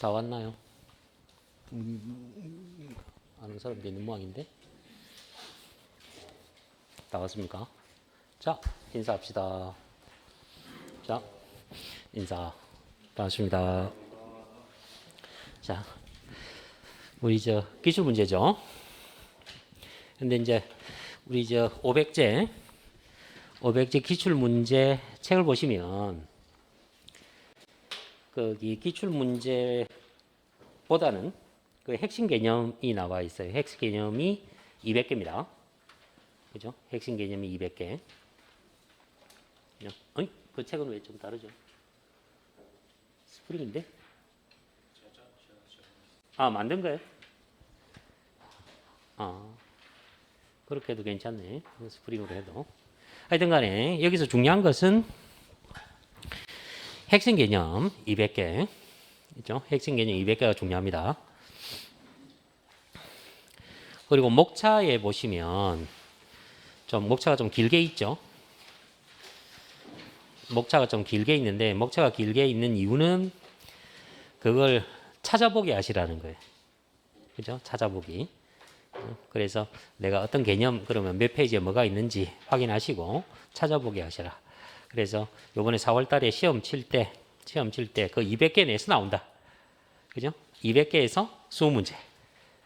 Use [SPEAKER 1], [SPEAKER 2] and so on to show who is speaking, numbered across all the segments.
[SPEAKER 1] 다 왔나요? 아는 사람도 있는 모양인데. 다 왔습니까? 자, 인사합시다. 자, 인사. 반갑습니다. 자, 우리 기출 문제죠. 근데 이제 우리 500제 기출 문제 책을 보시면 이 기출 문제보다는 그 핵심 개념이 나와 있어요. 핵심 개념이 200개입니다. 그죠? 핵심 개념이 200개. 어이? 그 책은 왜 좀 다르죠? 스프링인데? 아, 만든 거예요? 아, 그렇게 해도 괜찮네. 스프링으로 해도. 하여튼 간에 여기서 중요한 것은 핵심 개념 200개. 있죠? 핵심 개념 200개가 중요합니다. 그리고 목차에 보시면 목차가 좀 길게 있죠? 목차가 좀 길게 있는데, 목차가 길게 있는 이유는 그걸 찾아보기 하시라는 거예요. 그죠? 찾아보기. 그래서 내가 어떤 개념, 그러면 몇 페이지에 뭐가 있는지 확인하시고 찾아보기 하시라. 그래서 요번에 4월 달에 시험 칠 때 그 200개 내에서 나온다. 그죠? 200개에서 수문제.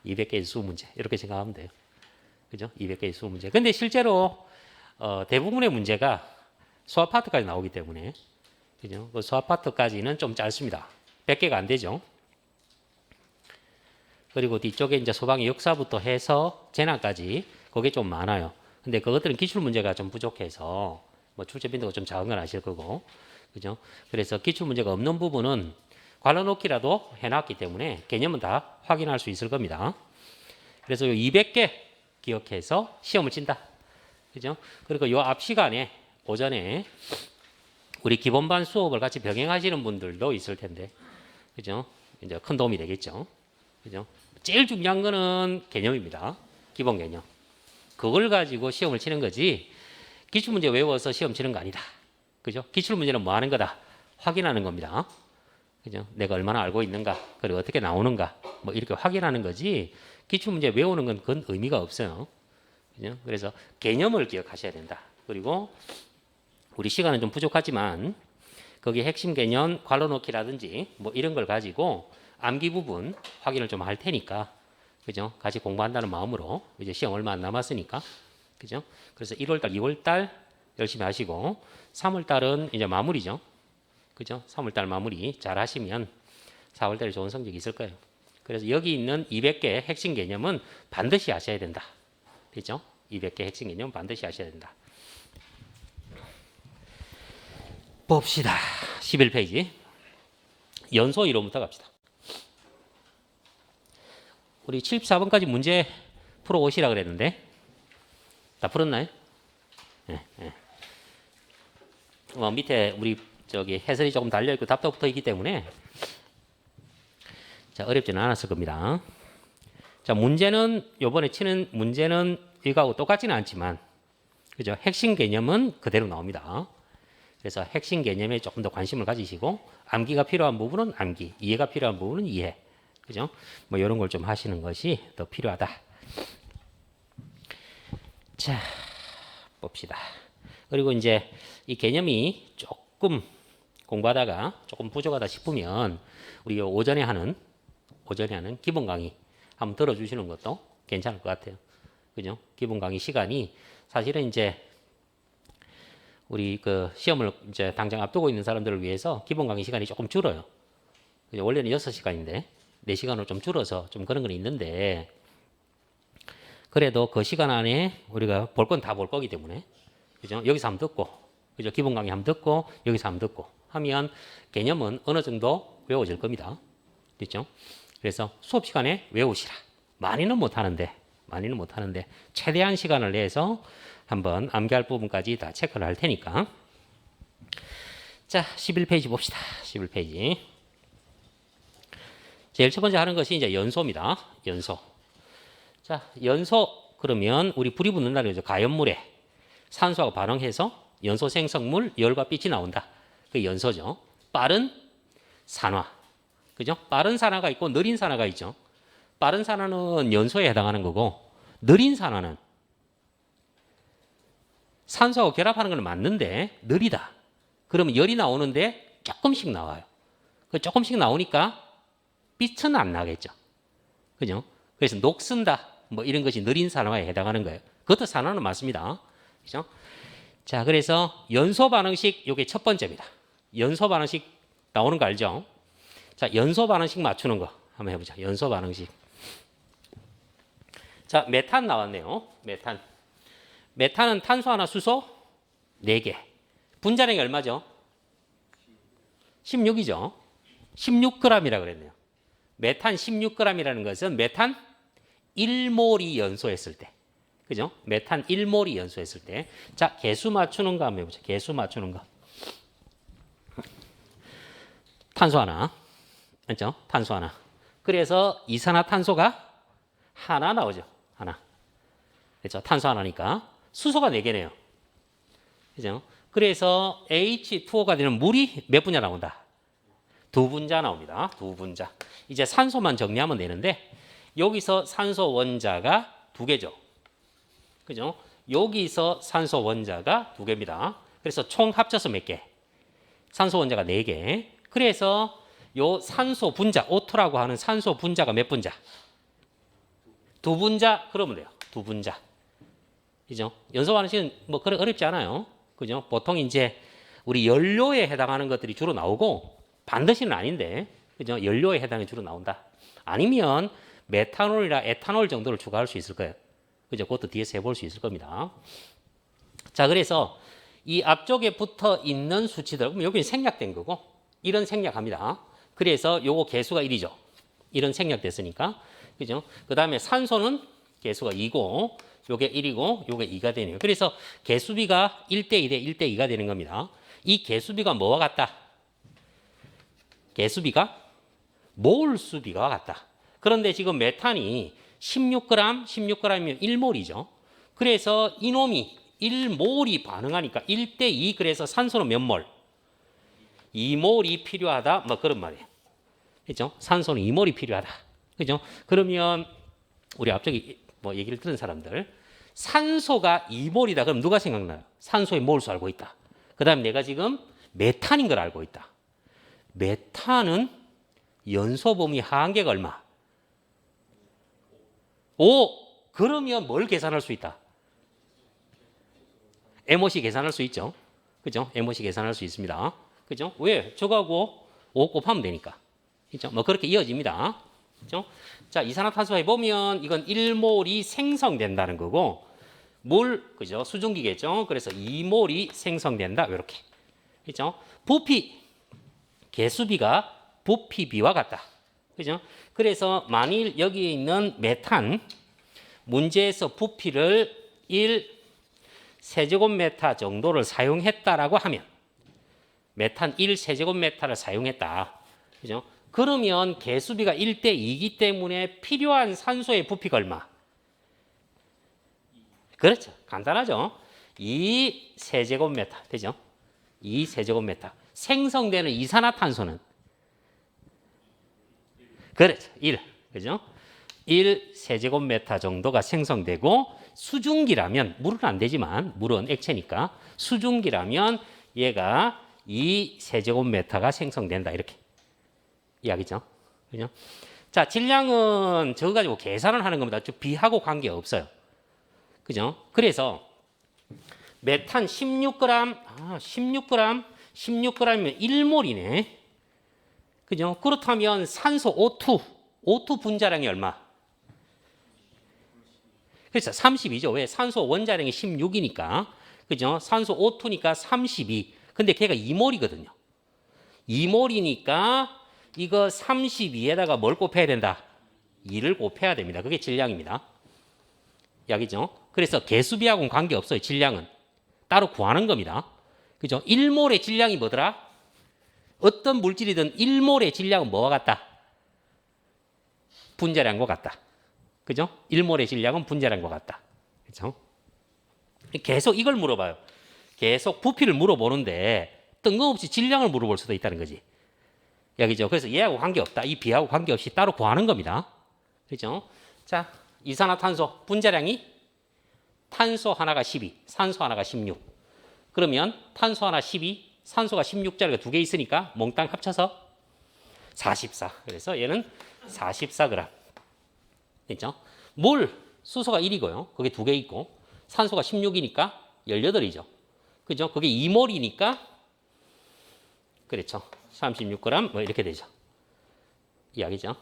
[SPEAKER 1] 200개에서 수문제. 이렇게 생각하면 돼요. 그죠? 200개의 수문제. 근데 실제로 대부분의 문제가 수학 파트까지 나오기 때문에, 그죠? 그 수학 파트까지는 좀 짧습니다. 100개가 안 되죠. 그리고 뒤쪽에 이제 소방의 역사부터 해서 재난까지 그게 좀 많아요. 근데 그것들은 기출 문제가 좀 부족해서 뭐 출제 빈도가 좀 작은 건 아실 거고, 그죠? 그래서 기출 문제가 없는 부분은 관라놓기라도 해놨기 때문에 개념은 다 확인할 수 있을 겁니다. 그래서 200개 기억해서 시험을 친다. 그죠? 그리고 요 앞 시간에 오전에 우리 기본반 수업을 같이 병행하시는 분들도 있을 텐데, 그죠? 이제 큰 도움이 되겠죠. 그죠? 제일 중요한 거는 개념입니다. 기본 개념. 그걸 가지고 시험을 치는 거지, 기출 문제 외워서 시험 치는 거 아니다. 그죠? 기출 문제는 뭐 하는 거다? 확인하는 겁니다. 그죠? 내가 얼마나 알고 있는가, 그리고 어떻게 나오는가, 뭐 이렇게 확인하는 거지, 기출 문제 외우는 건 그건 의미가 없어요. 그죠? 그래서 개념을 기억하셔야 된다. 그리고 우리 시간은 좀 부족하지만 거기 핵심 개념 괄호넣기라든지 뭐 이런 걸 가지고 암기 부분 확인을 좀 할 테니까, 그죠? 같이 공부한다는 마음으로 이제 시험 얼마 안 남았으니까, 그죠? 그래서 1월달, 2월달 열심히 하시고 3월달은 이제 마무리죠. 그죠? 3월달 마무리 잘 하시면 4월달에 좋은 성적이 있을 거예요. 그래서 여기 있는 200개 핵심 개념은 반드시 아셔야 된다. 그죠? 200개 핵심 개념 반드시 아셔야 된다. 봅시다. 11페이지. 연소 이론부터 갑시다. 우리 74번까지 문제 풀어 오시라 그랬는데 다 풀었나요? 네, 네. 밑에 우리 해설이 조금 달려 있고 답도 붙어 있기 때문에 자, 어렵지는 않았을 겁니다. 자, 문제는 요번에 치는 문제는 이거하고 똑같지는 않지만, 그죠? 핵심 개념은 그대로 나옵니다. 그래서 핵심 개념에 조금 더 관심을 가지시고 암기가 필요한 부분은 암기, 이해가 필요한 부분은 이해, 그죠? 뭐 이런 걸 좀 하시는 것이 더 필요하다. 자, 봅시다. 그리고 이제 이 개념이 조금 공부하다가 조금 부족하다 싶으면 우리 오전에 하는 기본 강의 한번 들어주시는 것도 괜찮을 것 같아요. 그죠? 기본 강의 시간이 사실은 이제 우리 그 시험을 이제 당장 앞두고 있는 사람들을 위해서 기본 강의 시간이 조금 줄어요. 원래는 6시간인데 4시간으로 좀 줄어서 좀 그런 건 있는데, 그래도 그 시간 안에 우리가 볼 건 다 볼 거기 때문에, 그죠? 여기서 한번 듣고, 그죠? 기본 강의 한번 듣고, 여기서 한번 듣고 하면 개념은 어느 정도 외워질 겁니다. 그렇죠? 그래서 수업 시간에 외우시라. 많이는 못 하는데 최대한 시간을 내서 한번 암기할 부분까지 다 체크를 할 테니까. 자, 11페이지 봅시다. 11페이지. 제일 첫 번째 하는 것이 이제 연소입니다. 연소. 자, 연소 그러면 우리 불이 붙는다는 거죠. 가연물에 산소하고 반응해서 연소 생성물, 열과 빛이 나온다. 그게 연소죠. 빠른 산화. 그죠? 빠른 산화가 있고 느린 산화가 있죠. 빠른 산화는 연소에 해당하는 거고 느린 산화는 산소하고 결합하는 건 맞는데 느리다. 그러면 열이 나오는데 조금씩 나와요. 조금씩 나오니까 빛은 안 나겠죠. 그죠? 그래서 녹슨다. 뭐 이런 것이 느린 산화에 해당하는 거예요. 그것도 산화는 맞습니다. 그죠? 자, 그래서 연소 반응식 요게 첫 번째입니다. 연소 반응식 나오는 거 알죠? 자, 연소 반응식 맞추는 거 한번 해보자. 연소 반응식. 자, 메탄 나왔네요. 메탄. 메탄은 탄소 하나, 수소 4개. 분자량이 얼마죠? 16이죠. 16g이라 그랬네요. 메탄 16g이라는 것은 메탄 1몰이 연소했을 때. 그죠? 메탄 1몰이 연소했을 때. 자, 개수 맞추는 거 한번 해보자. 개수 맞추는 거. 탄소 하나. 맞죠? 탄소 하나. 그래서 이산화탄소가 하나 나오죠. 하나. 그렇죠? 탄소 하나니까. 수소가 4개네요. 그죠? 그래서 H2O가 되는 물이 몇 분자 나온다? 2분자 나옵니다. 2분자. 이제 산소만 정리하면 되는데 여기서 산소 원자가 2개죠. 그죠? 여기서 산소 원자가 2개입니다. 그래서 총 합쳐서 몇 개? 산소 원자가 4개. 그래서 요 산소 분자, O2라고 하는 산소 분자가 몇 분자? 2분자 그러면 돼요. 2분자. 그죠? 연소 반응식은 뭐 그렇게 어렵지 않아요. 그죠? 보통 이제 우리 연료에 해당하는 것들이 주로 나오고 반드시는 아닌데, 그죠? 연료에 해당이 주로 나온다. 아니면 메탄올이나 에탄올 정도를 추가할 수 있을 거예요. 그죠? 그것도 뒤에서 해볼 수 있을 겁니다. 자, 그래서 이 앞쪽에 붙어 있는 수치들, 그럼 여기는 생략된 거고, 이런 생략합니다. 그래서 요거 개수가 1이죠. 이런 생략됐으니까. 그죠? 그 다음에 산소는 개수가 2고, 요게 1이고, 요게 2가 되네요. 그래서 개수비가 1대2 대 1대2가 되는 겁니다. 이 개수비가 뭐와 같다? 개수비가 몰수비가 같다. 그런데 지금 메탄이 16g, 16g이면 1몰이죠. 그래서 이놈이 1몰이 반응하니까 1대2 그래서 산소는 몇 몰? 2몰이 필요하다. 뭐 그런 말이에요. 그죠? 산소는 2몰이 필요하다. 그죠? 그러면 우리 앞쪽에 뭐 얘기를 들은 사람들 산소가 2몰이다. 그럼 누가 생각나요? 산소의 몰수 알고 있다. 그 다음에 내가 지금 메탄인 걸 알고 있다. 메탄은 연소 범위 한계가 얼마? 5. 그러면 뭘 계산할 수 있다? MOC 계산할 수 있죠. 그죠? MOC 계산할 수 있습니다. 그죠? 왜? 저거하고 5 곱하면 되니까. 그죠? 뭐 그렇게 이어집니다. 그죠? 자, 이산화탄소에 보면 이건 1몰이 생성된다는 거고 물, 그죠? 수증기겠죠? 그래서 2몰이 생성된다. 이렇게. 그죠? 부피, 개수비가 부피비와 같다. 그죠? 그래서 만일 여기에 있는 메탄 문제에서 부피를 1 세제곱미터 정도를 사용했다라고 하면 메탄 1 세제곱미터를 사용했다. 그죠? 그러면 개수비가 1대2이기 때문에 필요한 산소의 부피가 얼마? 그렇죠. 간단하죠. 2 세제곱미터 되죠? 2 세제곱미터. 생성되는 이산화탄소는 그렇죠. 1. 그죠? 1 세제곱미터 정도가 생성되고 수증기라면 물은 안 되지만 물은 액체니까 수증기라면 얘가 2 세제곱미터가 생성된다. 이렇게 이야기죠. 그죠? 자, 질량은 저거 가지고 계산을 하는 겁니다. 비하고 관계 없어요. 그죠? 그래서 메탄 16g, 16g이면 1몰이네. 그죠? 그렇다면 산소 O2 분자량이 얼마? 그렇죠. 32죠. 왜? 산소 원자량이 16이니까. 그죠? 산소 O2니까 32. 근데 걔가 2몰이거든요. 2몰이니까 이거 32에다가 뭘 곱해야 된다? 2를 곱해야 됩니다. 그게 질량입니다. 약이죠. 그래서 개수비하고는 관계없어요. 질량은. 따로 구하는 겁니다. 그죠? 1몰의 질량이 뭐더라? 어떤 물질이든 1몰의 질량은 뭐와 같다? 분자량과 같다. 그죠? 1몰의 질량은 분자량과 같다. 그죠? 계속 이걸 물어봐요. 계속 부피를 물어보는데 뜬금없이 질량을 물어볼 수도 있다는 거지. 여기죠. 그래서 얘하고 관계없다. 이 B하고 관계없이 따로 구하는 겁니다. 그렇죠? 자, 이산화탄소 분자량이 탄소 하나가 12, 산소 하나가 16. 그러면 탄소 하나 12, 산소가 16짜리가 두 개 있으니까 몽땅 합쳐서 44. 그래서 얘는 44g. 됐죠? 몰 수소가 1이고요. 그게 두 개 있고 산소가 16이니까 18이죠. 그죠? 그게 2몰이니까 그렇죠. 36g 뭐 이렇게 되죠. 이야기죠.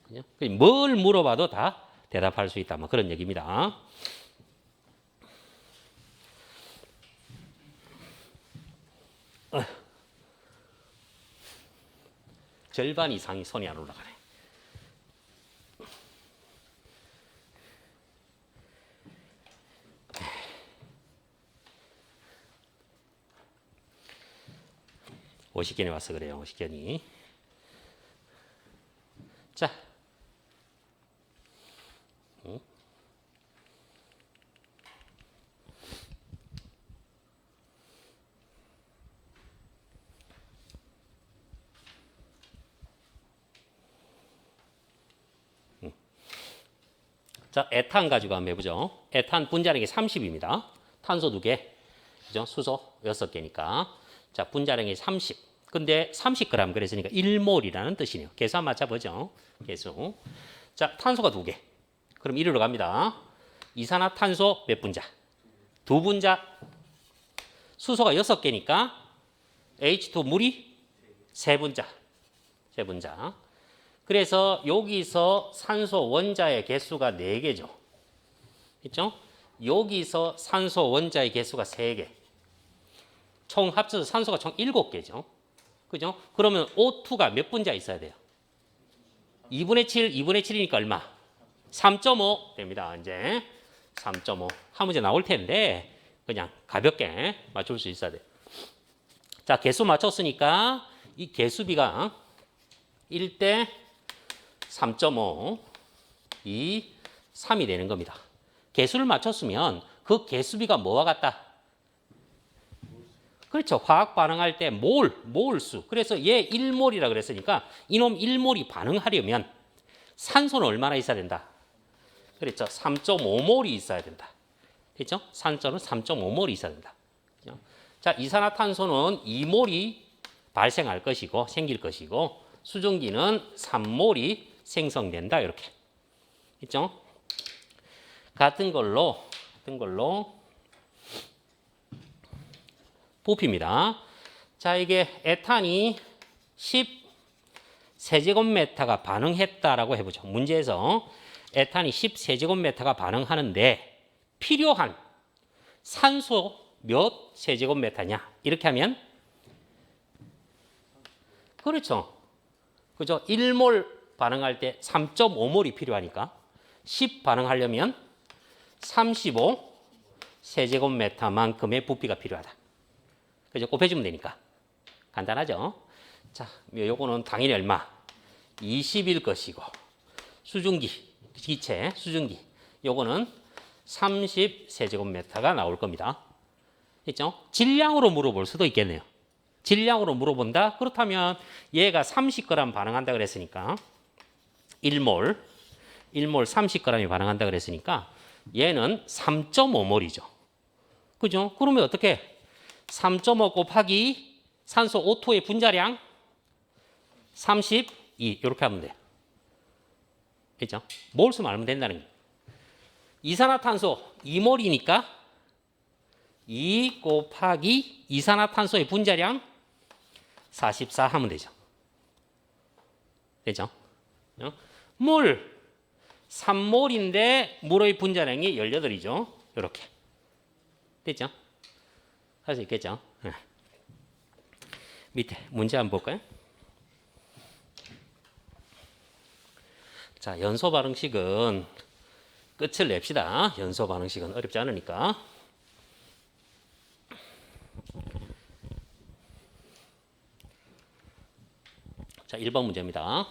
[SPEAKER 1] 그죠? 뭘 물어봐도 다 대답할 수 있다. 뭐 그런 얘기입니다. 절반 이상이 손이 안 올라가네. 오십견이 와서 그래요. 오십견이. 자. 자, 에탄 가지고 한번 해보죠. 에탄 분자량이 30입니다. 탄소 2개, 그죠? 수소 6개니까. 자, 분자량이 30. 근데 30g 그랬으니까 1몰이라는 뜻이네요. 계수 한번 맞춰보죠. 계수. 자, 탄소가 2개. 그럼 1으로 갑니다. 이산화탄소 몇 분자? 2분자. 수소가 6개니까 H2 물이 3분자. 3분자. 그래서 여기서 산소 원자의 개수가 4개죠. 그렇죠? 여기서 산소 원자의 개수가 3개. 총 합쳐서 산소가 총 7개죠. 그죠? 그러면 O2가 몇 분자 있어야 돼요? 2분의 7, 2분의 7이니까 얼마? 3.5 됩니다. 이제 3.5. 한 문제 나올 텐데 그냥 가볍게 맞출 수 있어야 돼요. 자, 개수 맞췄으니까 이 개수비가 1대 3.5, 2, 3이 되는 겁니다. 개수를 맞췄으면 그 개수비가 뭐와 같다? 그렇죠. 화학 반응할 때 몰수. 그래서 얘 1몰이라 그랬으니까 이놈 1몰이 반응하려면 산소는 얼마나 있어야 된다? 그렇죠. 3.5몰이 있어야 된다. 그렇죠? 산소는 3.5몰이 있어야 된다. 그렇죠? 자, 이산화탄소는 2몰이 발생할 것이고 생길 것이고 수증기는 3몰이 생성된다. 이렇게. 있죠? 같은 걸로 부피입니다. 자, 이게 에탄이 10 세제곱미터가 반응했다라고 해보죠. 문제에서 에탄이 10 세제곱미터가 반응하는데 필요한 산소 몇 세제곱미터냐? 이렇게 하면 그렇죠. 그죠? 1몰 반응할 때 3.5몰이 필요하니까 10 반응하려면 35 세제곱미터만큼의 부피가 필요하다. 그죠? 곱해주면 되니까. 간단하죠? 자, 요거는 당연히 얼마? 20일 것이고 수증기, 기체, 수증기 요거는 30 세제곱미터가 나올 겁니다. 있죠? 질량으로 물어볼 수도 있겠네요. 질량으로 물어본다? 그렇다면 얘가 30g 반응한다 그랬으니까 1몰 30g이 반응한다 그랬으니까 얘는 3.5몰이죠. 그죠? 그러면 어떻게? 3.5 곱하기 산소 O2의 분자량 32 이렇게 하면 돼요. 그죠? 몰수만 알면 된다는 거예요. 이산화탄소 2몰이니까 2 곱하기 이산화탄소의 분자량 44 하면 되죠. 되죠? 물 3몰인데 물의 분자량이 18이죠. 이렇게. 됐죠? 할 수 있겠죠? 네. 밑에 문제 한번 볼까요? 자, 연소 반응식은 끝을 냅시다. 연소 반응식은 어렵지 않으니까. 자, 1번 문제입니다.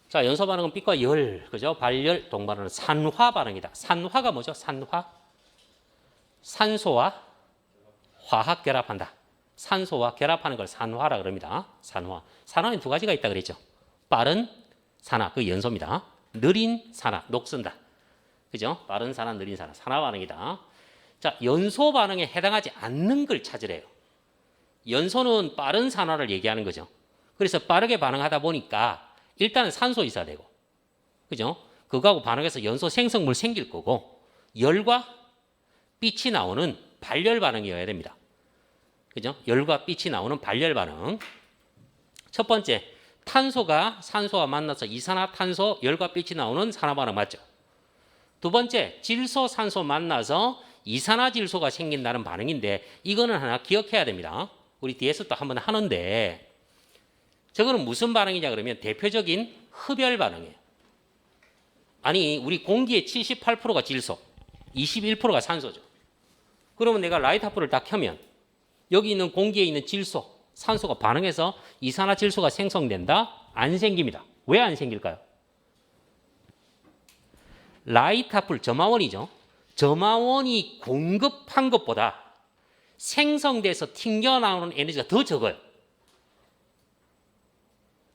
[SPEAKER 1] 자, 연소 반응은 빛과 열, 그죠? 발열, 동반하는 산화 반응이다. 산화가 뭐죠? 산화? 산소와 화학 결합한다. 산소와 결합하는 걸 산화라 그럽니다. 산화. 산화는 두 가지가 있다 그랬죠. 빠른 산화, 그 연소입니다. 느린 산화, 녹슨다. 그죠? 빠른 산화, 느린 산화, 산화 반응이다. 자, 연소 반응에 해당하지 않는 걸 찾으래요. 연소는 빠른 산화를 얘기하는 거죠. 그래서 빠르게 반응하다 보니까 일단은 산소 있어야 되고, 그죠? 그거하고 반응해서 연소 생성물 생길 거고, 열과 빛이 나오는 발열 반응이어야 됩니다. 그죠? 열과 빛이 나오는 발열 반응. 첫 번째, 탄소가 산소와 만나서 이산화탄소, 열과 빛이 나오는 산화 반응 맞죠? 두 번째, 질소, 산소 만나서 이산화질소가 생긴다는 반응인데 이거는 하나 기억해야 됩니다. 우리 뒤에서 또 한번 하는데 저거는 무슨 반응이냐 그러면 대표적인 흡열 반응이에요. 아니, 우리 공기의 78%가 질소, 21%가 산소죠. 그러면 내가 라이트하프를 딱 켜면 여기 있는 공기에 있는 질소, 산소가 반응해서 이산화질소가 생성된다? 안 생깁니다. 왜 안 생길까요? 라이트하프 점화원이죠. 점화원이 공급한 것보다 생성돼서 튕겨나오는 에너지가 더 적어요.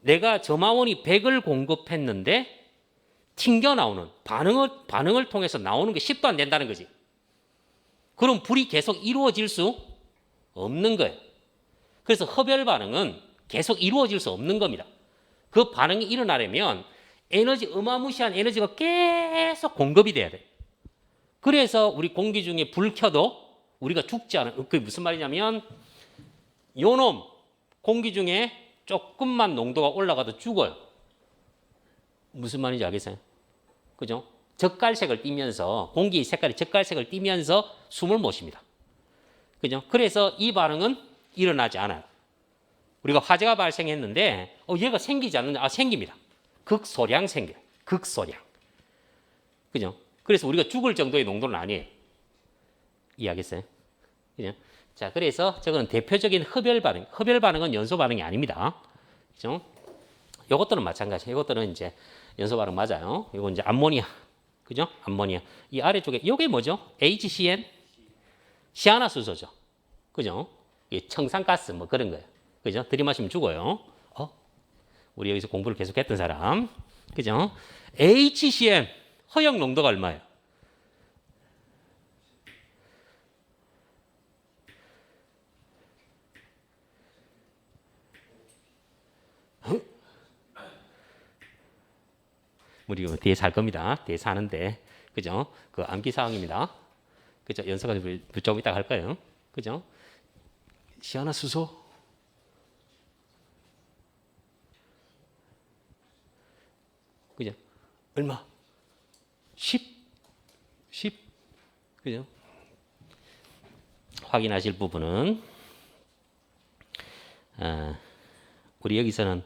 [SPEAKER 1] 내가 점화원이 100을 공급했는데 튕겨나오는 반응을 통해서 나오는 게 10도 안 된다는 거지. 그럼 불이 계속 이루어질 수 없는 거예요. 그래서 흡열 반응은 계속 이루어질 수 없는 겁니다. 그 반응이 일어나려면 어마무시한 에너지가 계속 공급이 돼야 돼요. 그래서 우리 공기 중에 불 켜도 우리가 죽지 않은, 그게 무슨 말이냐면 요놈 공기 중에 조금만 농도가 올라가도 죽어요. 무슨 말인지 알겠어요? 그죠? 젓갈색을 띠면서 공기 색깔이 젓갈색을 띠면서 숨을 못 쉽니다. 그죠? 그래서 이 반응은 일어나지 않아요. 우리가 화재가 발생했는데 얘가 생기지 않느냐? 생깁니다. 극소량 생겨요. 극소량. 그죠? 그래서 우리가 죽을 정도의 농도는 아니에요. 이해하겠어요? 그죠? 자, 그래서 저거는 대표적인 흡열 반응. 흡열 반응은 연소 반응이 아닙니다. 그죠? 요것들은 마찬가지예요. 요것들은 이제 연소 반응 맞아요. 이거 이제 암모니아. 그죠? 암모니아. 이 아래쪽에 요게 뭐죠? HCN 시아나수소죠. 그죠? 이게 청산가스 뭐 그런 거예요. 그죠? 들이마시면 죽어요. 우리 여기서 공부를 계속했던 사람. 그죠? HCN 허용 농도가 얼마예요? 우리 뒤에 살 겁니다. 뒤에 사는데, 그죠? 그 암기 사항입니다. 그죠? 연서가 좀 이따 갈 거예요. 그죠? 시아나수소. 그죠? 얼마? 10. 그죠? 확인하실 부분은, 우리 여기서는,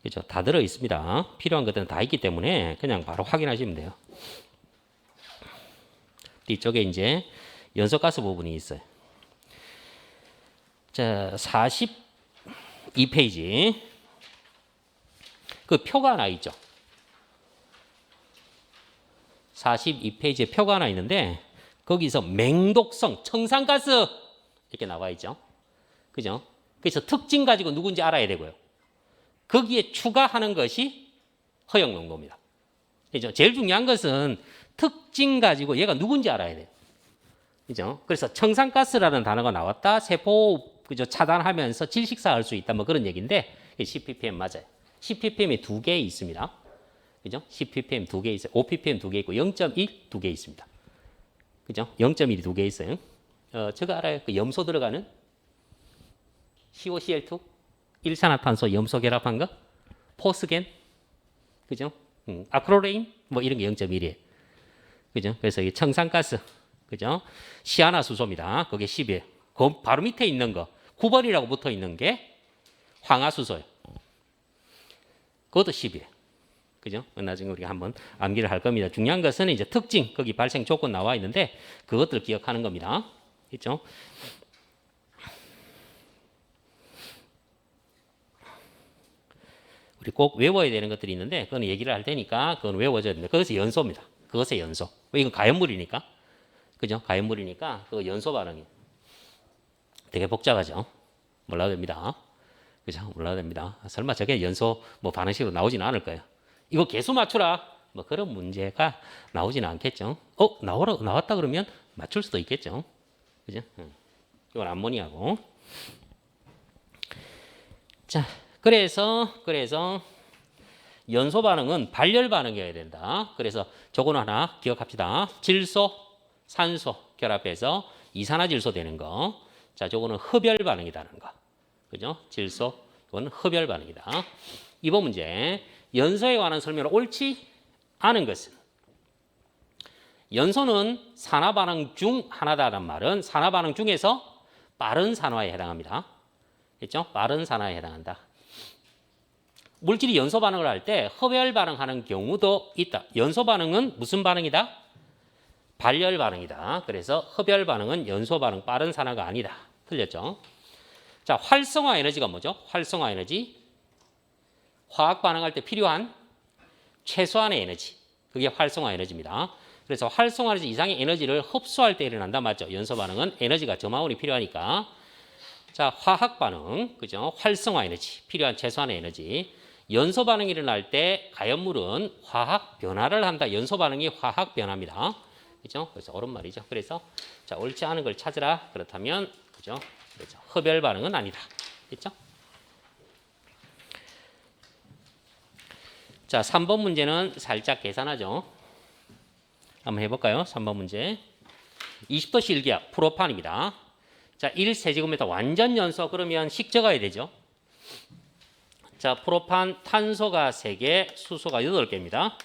[SPEAKER 1] 그죠? 다 들어 있습니다. 필요한 것들은 다 있기 때문에 그냥 바로 확인하시면 돼요. 뒤쪽에 이제 연소가스 부분이 있어요. 자, 42페이지. 그 표가 하나 있죠. 42페이지에 표가 하나 있는데 거기서 맹독성 청산가스 이렇게 나와 있죠. 그죠? 그래서 특징 가지고 누군지 알아야 되고요. 거기에 추가하는 것이 허용 농도입니다. 그죠? 제일 중요한 것은 특징 가지고 얘가 누군지 알아야 돼요. 그죠? 그래서 청산가스라는 단어가 나왔다. 세포 그죠? 차단하면서 질식사할 수 있다. 뭐 그런 얘기인데 10ppm 맞아요. 10ppm이 두 개 있습니다. 그죠? 10ppm 두 개 있어요. 5ppm 두 개 있고 0.1 두 개 있습니다. 그죠? 0.1이 두 개 있어요. 저거 알아요? 그 염소 들어가는 COCl2 일산화탄소 염소 결합한 거? 포스겐? 그죠? 아크로레인? 뭐 이런 게 0.1이에요. 그죠? 그래서 이 청산가스. 그죠? 시아나수소입니다. 그게 10이에요. 그 바로 밑에 있는 거 9번이라고 붙어 있는 게 황화수소예요. 그것도 10이에요. 그죠? 나중에 우리가 한번 암기를 할 겁니다. 중요한 것은 이제 특징, 거기 발생 조건 나와 있는데 그것들 기억하는 겁니다. 있죠? 우리 꼭 외워야 되는 것들이 있는데 그건 얘기를 할 테니까 그건 외워줘야 됩니다. 그것이 연소입니다. 그것의 연소. 이건 가연물이니까. 그죠? 가연물이니까 그 연소 반응이 되게 복잡하죠. 몰라도 됩니다. 그죠? 몰라도 됩니다. 설마 저게 연소 뭐 반응식으로 나오지는 않을 거예요. 이거 개수 맞추라. 뭐 그런 문제가 나오지는 않겠죠. 나왔다 그러면 맞출 수도 있겠죠. 그죠? 이건 암모니아고. 자, 그래서 연소 반응은 발열 반응이어야 된다. 그래서 저거는 하나 기억합시다. 질소, 산소 결합해서 이산화질소 되는 거. 자, 저거는 흡열 반응이라는 거. 그죠? 질소, 이건 흡열 반응이다. 이번 문제. 연소에 관한 설명을 옳지 않은 것은 연소는 산화 반응 중 하나다라는 말은 산화 반응 중에서 빠른 산화에 해당합니다. 그렇죠? 빠른 산화에 해당한다. 물질이 연소 반응을 할 때 흡열 반응하는 경우도 있다. 연소 반응은 무슨 반응이다? 발열 반응이다. 그래서 흡열 반응은 연소 반응 빠른 산화가 아니다. 틀렸죠? 자, 활성화 에너지가 뭐죠? 활성화 에너지. 화학 반응할 때 필요한 최소한의 에너지. 그게 활성화 에너지입니다. 그래서 활성화 에너지 이상의 에너지를 흡수할 때 일어난다. 맞죠? 연소 반응은 에너지가 저마원이 필요하니까. 자, 화학 반응. 그죠? 활성화 에너지. 필요한 최소한의 에너지. 연소 반응이 일어날 때 가연물은 화학 변화를 한다. 연소 반응이 화학 변화입니다. 그죠? 그래서 옳은 말이죠. 그래서 자, 옳지 않은 걸 찾으라. 그렇다면 그죠? 그렇죠. 흡열 반응은 아니다. 그렇죠? 자, 3번 문제는 살짝 계산하죠. 한번 해볼까요? 3번 문제. 20도씨 일기압 프로판입니다. 자, 1세제곱미터 완전 연소 그러면 식 적어야 되죠. 자, 프로판 탄소가 3개, 수소가 8개입니다.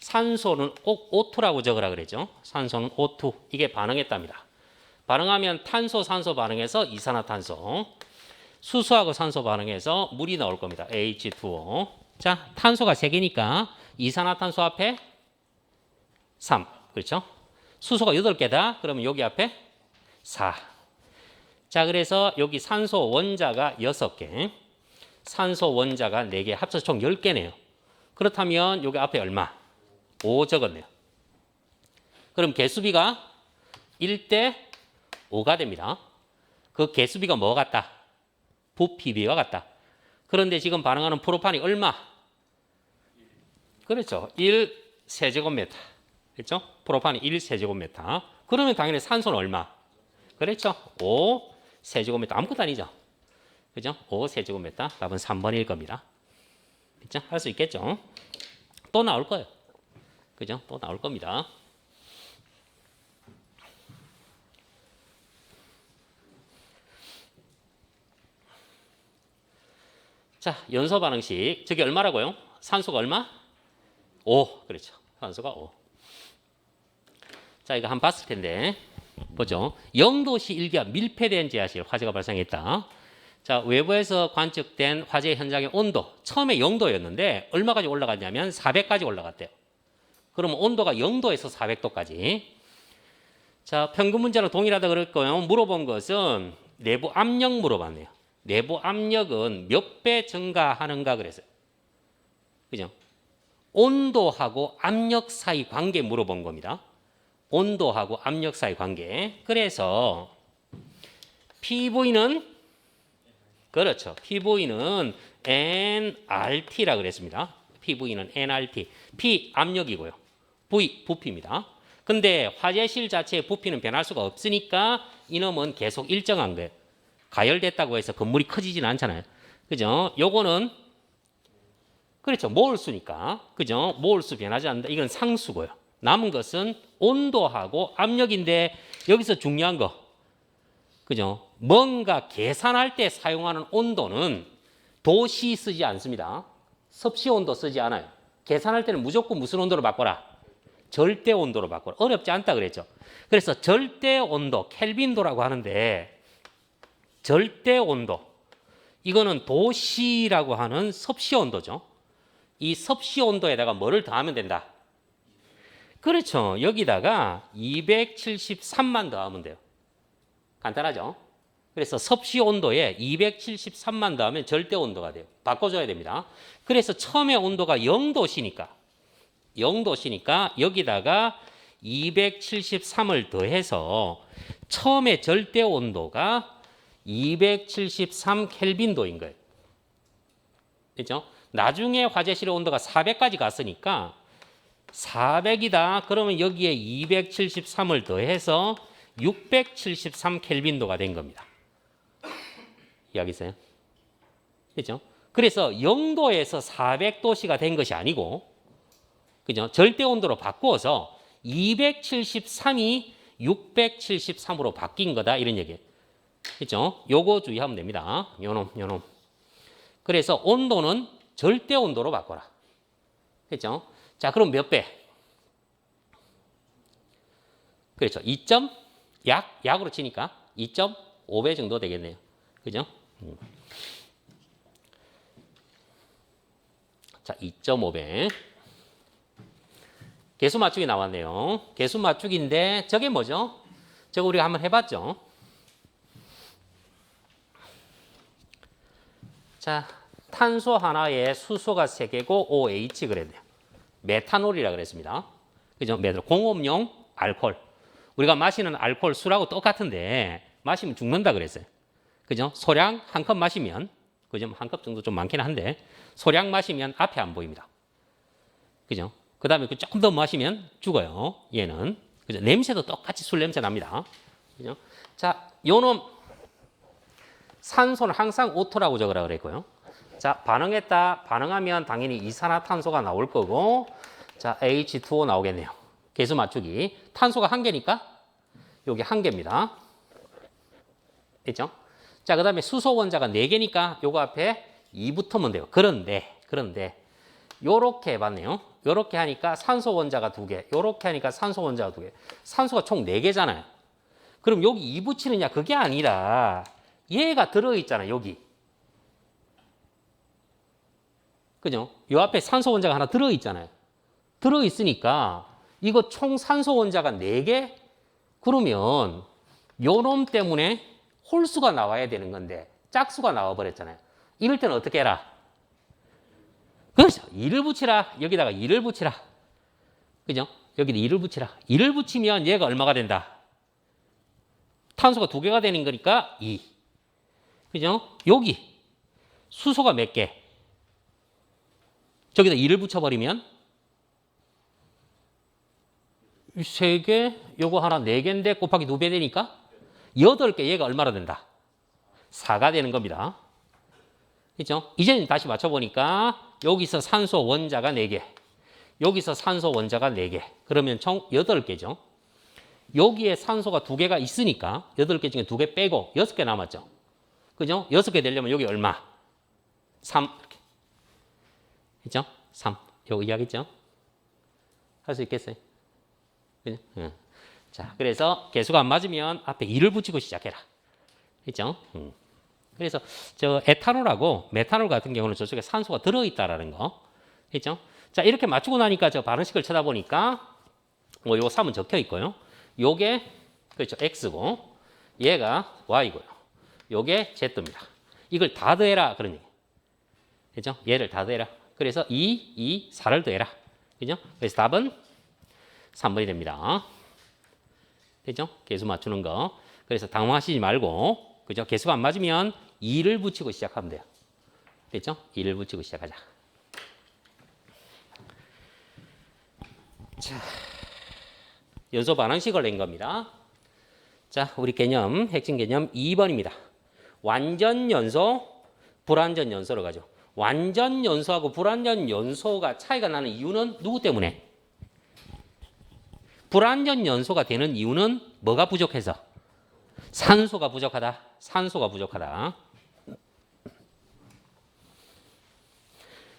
[SPEAKER 1] 산소는 꼭 O2라고 적으라 그랬죠. 산소는 O2. 이게 반응했답니다. 반응하면 탄소, 산소 반응해서 이산화탄소. 수소하고 산소 반응해서 물이 나올 겁니다. H2O. 자, 탄소가 3개니까 이산화탄소 앞에 3. 그렇죠? 수소가 8개다. 그러면 여기 앞에 4. 자, 그래서 여기 산소 원자가 6개. 산소 원자가 4개. 합쳐서 총 10개네요. 그렇다면 여기 앞에 얼마? 5 적었네요. 그럼 개수비가 1대 5가 됩니다. 그 개수비가 뭐 같다? 부피비와 같다. 그런데 지금 반응하는 프로판이 얼마? 그렇죠. 1세제곱미터. 그렇죠? 프로판이 1세제곱미터. 그러면 당연히 산소는 얼마? 그렇죠. 5세제곱미터. 아무것도 아니죠. 그죠? 5세제곱미터. 답은 3번일 겁니다. 그죠? 할 수 있겠죠? 또 나올 거예요. 그죠? 또 나올 겁니다. 자, 연소 반응식. 저게 얼마라고요? 산소가 얼마? 5. 그렇죠. 산소가 5. 자, 이거 한번 봤을 텐데. 보죠. 0도씨 일기압 밀폐된 지하실 화재가 발생했다. 자, 외부에서 관측된 화재 현장의 온도. 처음에 0도였는데 얼마까지 올라갔냐면 400까지 올라갔대요. 그러면 온도가 0도에서 400도까지. 자, 평균 문제랑 동일하다 그럴 거예요. 물어본 것은 내부 압력 물어봤네요. 내부 압력은 몇 배 증가하는가 그랬어요. 그죠? 온도하고 압력 사이 관계 물어본 겁니다. 온도하고 압력 사이 관계. 그래서 PV는 그렇죠. PV는 nRT라 그랬습니다. PV는 nRT. P 압력이고요. V 부피입니다. 근데 화재실 자체의 부피는 변할 수가 없으니까 이놈은 계속 일정한 거예요. 가열됐다고 해서 건물이 커지지는 않잖아요. 그죠? 요거는 그렇죠. 몰수니까. 그죠? 몰수 변하지 않는다. 이건 상수고요. 남은 것은 온도하고 압력인데 여기서 중요한 거. 그죠? 뭔가 계산할 때 사용하는 온도는 도시 쓰지 않습니다. 섭씨 온도 쓰지 않아요. 계산할 때는 무조건 무슨 온도로 바꿔라? 절대 온도로 바꿔라. 어렵지 않다 그랬죠. 그래서 절대 온도, 켈빈도라고 하는데 절대 온도. 이거는 도시라고 하는 섭씨 온도죠. 이 섭씨 온도에다가 뭐를 더하면 된다? 그렇죠. 여기다가 273만 더하면 돼요. 간단하죠? 그래서 섭씨 온도에 273만 더하면 절대 온도가 돼요. 바꿔줘야 됩니다. 그래서 처음에 온도가 0도시니까 여기다가 273을 더해서 처음에 절대 온도가 273 켈빈도인 거예요. 그죠? 나중에 화재실의 온도가 400까지 갔으니까 400이다. 그러면 여기에 273을 더해서 673 켈빈도가 된 겁니다. 이해하겠어요? 그죠? 그래서 0도에서 400도씨가 된 것이 아니고, 그죠? 절대 온도로 바꾸어서 273이 673으로 바뀐 거다. 이런 얘기예요. 그죠? 요거 주의하면 됩니다. 요놈. 그래서 온도는 절대 온도로 바꿔라. 그죠? 자, 그럼 몇 배? 그렇죠. 약으로 치니까 2.5배 정도 되겠네요. 그죠? 자, 2.5배. 개수 맞추기 나왔네요. 개수 맞추기인데 저게 뭐죠? 저거 우리가 한번 해봤죠? 자, 탄소 하나에 수소가 3개고 OH 그랬네요. 메탄올이라 그랬습니다. 그죠? 공업용 알코올. 우리가 마시는 알코올 술하고 똑같은데 마시면 죽는다 그랬어요. 그죠? 소량 한 컵 마시면, 그죠? 한 컵 정도 좀 많긴 한데 소량 마시면 앞에 안 보입니다. 그죠? 그 다음에 조금 더 마시면 죽어요. 얘는. 그죠? 냄새도 똑같이 술 냄새 납니다. 그죠? 자, 요놈 산소는 항상 오토라고 적으라 그랬고요. 자, 반응했다. 반응하면 당연히 이산화탄소가 나올 거고, 자, H2O 나오겠네요. 개수 맞추기. 탄소가 1개니까 여기 1개입니다. 됐죠? 자, 그 다음에 수소 원자가 4개니까 요거 앞에 2 붙으면 돼요. 그런데 요렇게 해봤네요. 요렇게 하니까 산소 원자가 2개, 요렇게 하니까 산소 원자가 2개. 산소가 총 4개잖아요. 그럼 여기 2 붙이느냐? 그게 아니라 얘가 들어있잖아, 여기. 그죠? 요 앞에 산소 원자가 하나 들어있잖아요. 들어있으니까 이거 총 산소 원자가 4개? 그러면 요놈 때문에 홀수가 나와야 되는 건데 짝수가 나와버렸잖아요. 이럴 때는 어떻게 해라? 그렇죠. 2를 붙이라. 여기다가 2를 붙이라. 그죠? 여기다 2를 붙이라. 2를 붙이면 얘가 얼마가 된다? 탄소가 2개가 되는 거니까 2. 그죠? 여기 수소가 몇 개? 저기다 2를 붙여버리면 3개, 요거 하나 4개인데 곱하기 2배 되니까 8개, 얘가 얼마나 된다? 4가 되는 겁니다. 그죠? 이제는 다시 맞춰보니까 여기서 산소 원자가 4개, 여기서 산소 원자가 4개. 그러면 총 8개죠. 여기에 산소가 2개가 있으니까 8개 중에 2개 빼고 6개 남았죠. 그죠? 6개 되려면 여기 얼마? 3. 이렇게. 그죠? 3. 요거 이해하겠죠? 할 수 있겠어요? 그죠? 응. 자, 그래서 개수가 안 맞으면 앞에 2를 붙이고 시작해라. 그죠? 그래서 저 에탄올하고 메탄올 같은 경우는 저쪽에 산소가 들어있다라는 거. 그죠? 자, 이렇게 맞추고 나니까 저 반응식을 쳐다보니까 뭐 요 3은 적혀 있고요. 요게 그렇죠. X고 얘가 Y고요. 요게 Z입니다. 이걸 다 더해라 그런 얘기. 그죠? 얘를 다 더해라. 그래서 2, 4를 더해라. 그죠? 그래서 답은 3번이 됩니다. 되죠? 개수 맞추는 거. 그래서 당황하시지 말고, 그죠? 개수가 안 맞으면 2를 붙이고 시작하면 돼요. 됐죠? 2를 붙이고 시작하자. 자, 연소 반응식을 낸 겁니다. 자, 우리 개념, 핵심 개념 2번입니다. 완전 연소, 불완전 연소로 가죠. 완전 연소하고 불완전 연소가 차이가 나는 이유는 누구 때문에? 불완전 연소가 되는 이유는 뭐가 부족해서? 산소가 부족하다. 산소가 부족하다.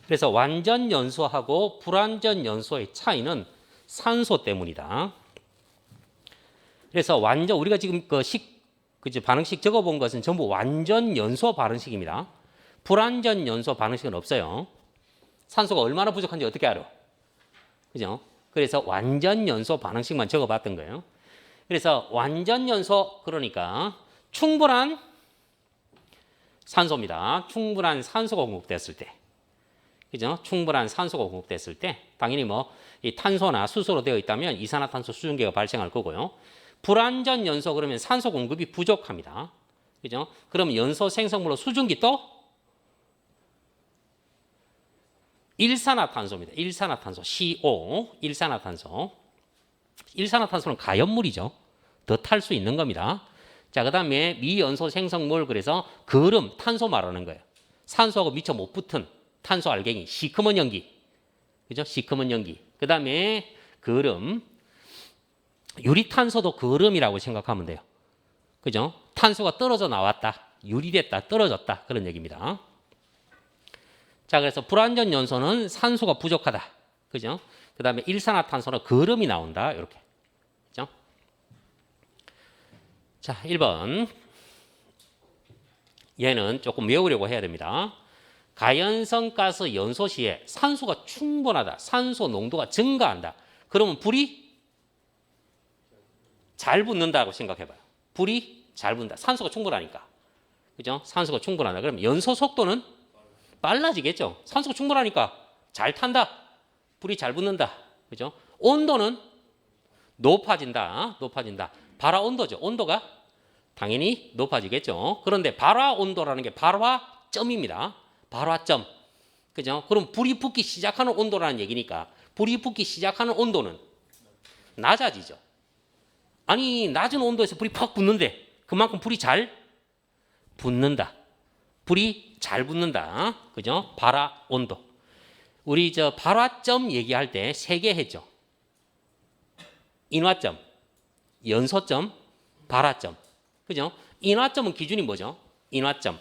[SPEAKER 1] 그래서 완전 연소하고 불완전 연소의 차이는 산소 때문이다. 그래서 완전 우리가 지금 그죠 반응식 적어본 것은 전부 완전 연소 반응식입니다. 불완전 연소 반응식은 없어요. 산소가 얼마나 부족한지 어떻게 알아? 그죠? 그래서 완전 연소 반응식만 적어봤던 거예요. 그래서 완전 연소 그러니까 충분한 산소입니다. 충분한 산소가 공급됐을 때, 그죠? 충분한 산소가 공급됐을 때 당연히 뭐 이 탄소나 수소로 되어 있다면 이산화탄소 수증기가 발생할 거고요. 불완전 연소 그러면 산소 공급이 부족합니다. 그죠? 그럼 연소 생성물로 수증기 또 일산화탄소입니다. 일산화탄소 CO, 일산화탄소. 일산화탄소는 가연물이죠. 더 탈 수 있는 겁니다. 자, 그다음에 미연소 생성물 그래서 거름, 탄소 말하는 거예요. 산소하고 미처 못 붙은 탄소 알갱이, 시커먼 연기. 그죠? 시커먼 연기. 그다음에 거름. 유리탄소도 거름이라고 생각하면 돼요. 그죠? 탄소가 떨어져 나왔다. 유리됐다. 떨어졌다. 그런 얘기입니다. 자, 그래서 불완전 연소는 산소가 부족하다. 그죠? 그다음에 일산화탄소는 거름이 나온다. 이렇게. 그죠? 자, 1번. 얘는 조금 외우려고 해야 됩니다. 가연성 가스 연소 시에 산소가 충분하다. 산소 농도가 증가한다. 그러면 불이 잘 붙는다고 생각해 봐요. 불이 잘 붙는다. 산소가 충분하니까. 그죠? 산소가 충분하다. 그럼 연소 속도는 빨라지겠죠. 산소가 충분하니까 잘 탄다. 불이 잘 붙는다. 그죠? 온도는 높아진다. 높아진다. 발화 온도죠. 온도가 당연히 높아지겠죠. 그런데 발화 온도라는 게 발화점입니다. 발화점. 그죠? 그럼 불이 붙기 시작하는 온도라는 얘기니까 불이 붙기 시작하는 온도는 낮아지죠. 아니, 낮은 온도에서 불이 팍 붙는데 그만큼 불이 잘 붙는다. 불이 잘 붙는다. 그죠? 발화 온도. 우리 저 발화점 얘기할 때 세 개 했죠. 인화점, 연소점, 발화점. 그죠? 인화점은 기준이 뭐죠? 인화점.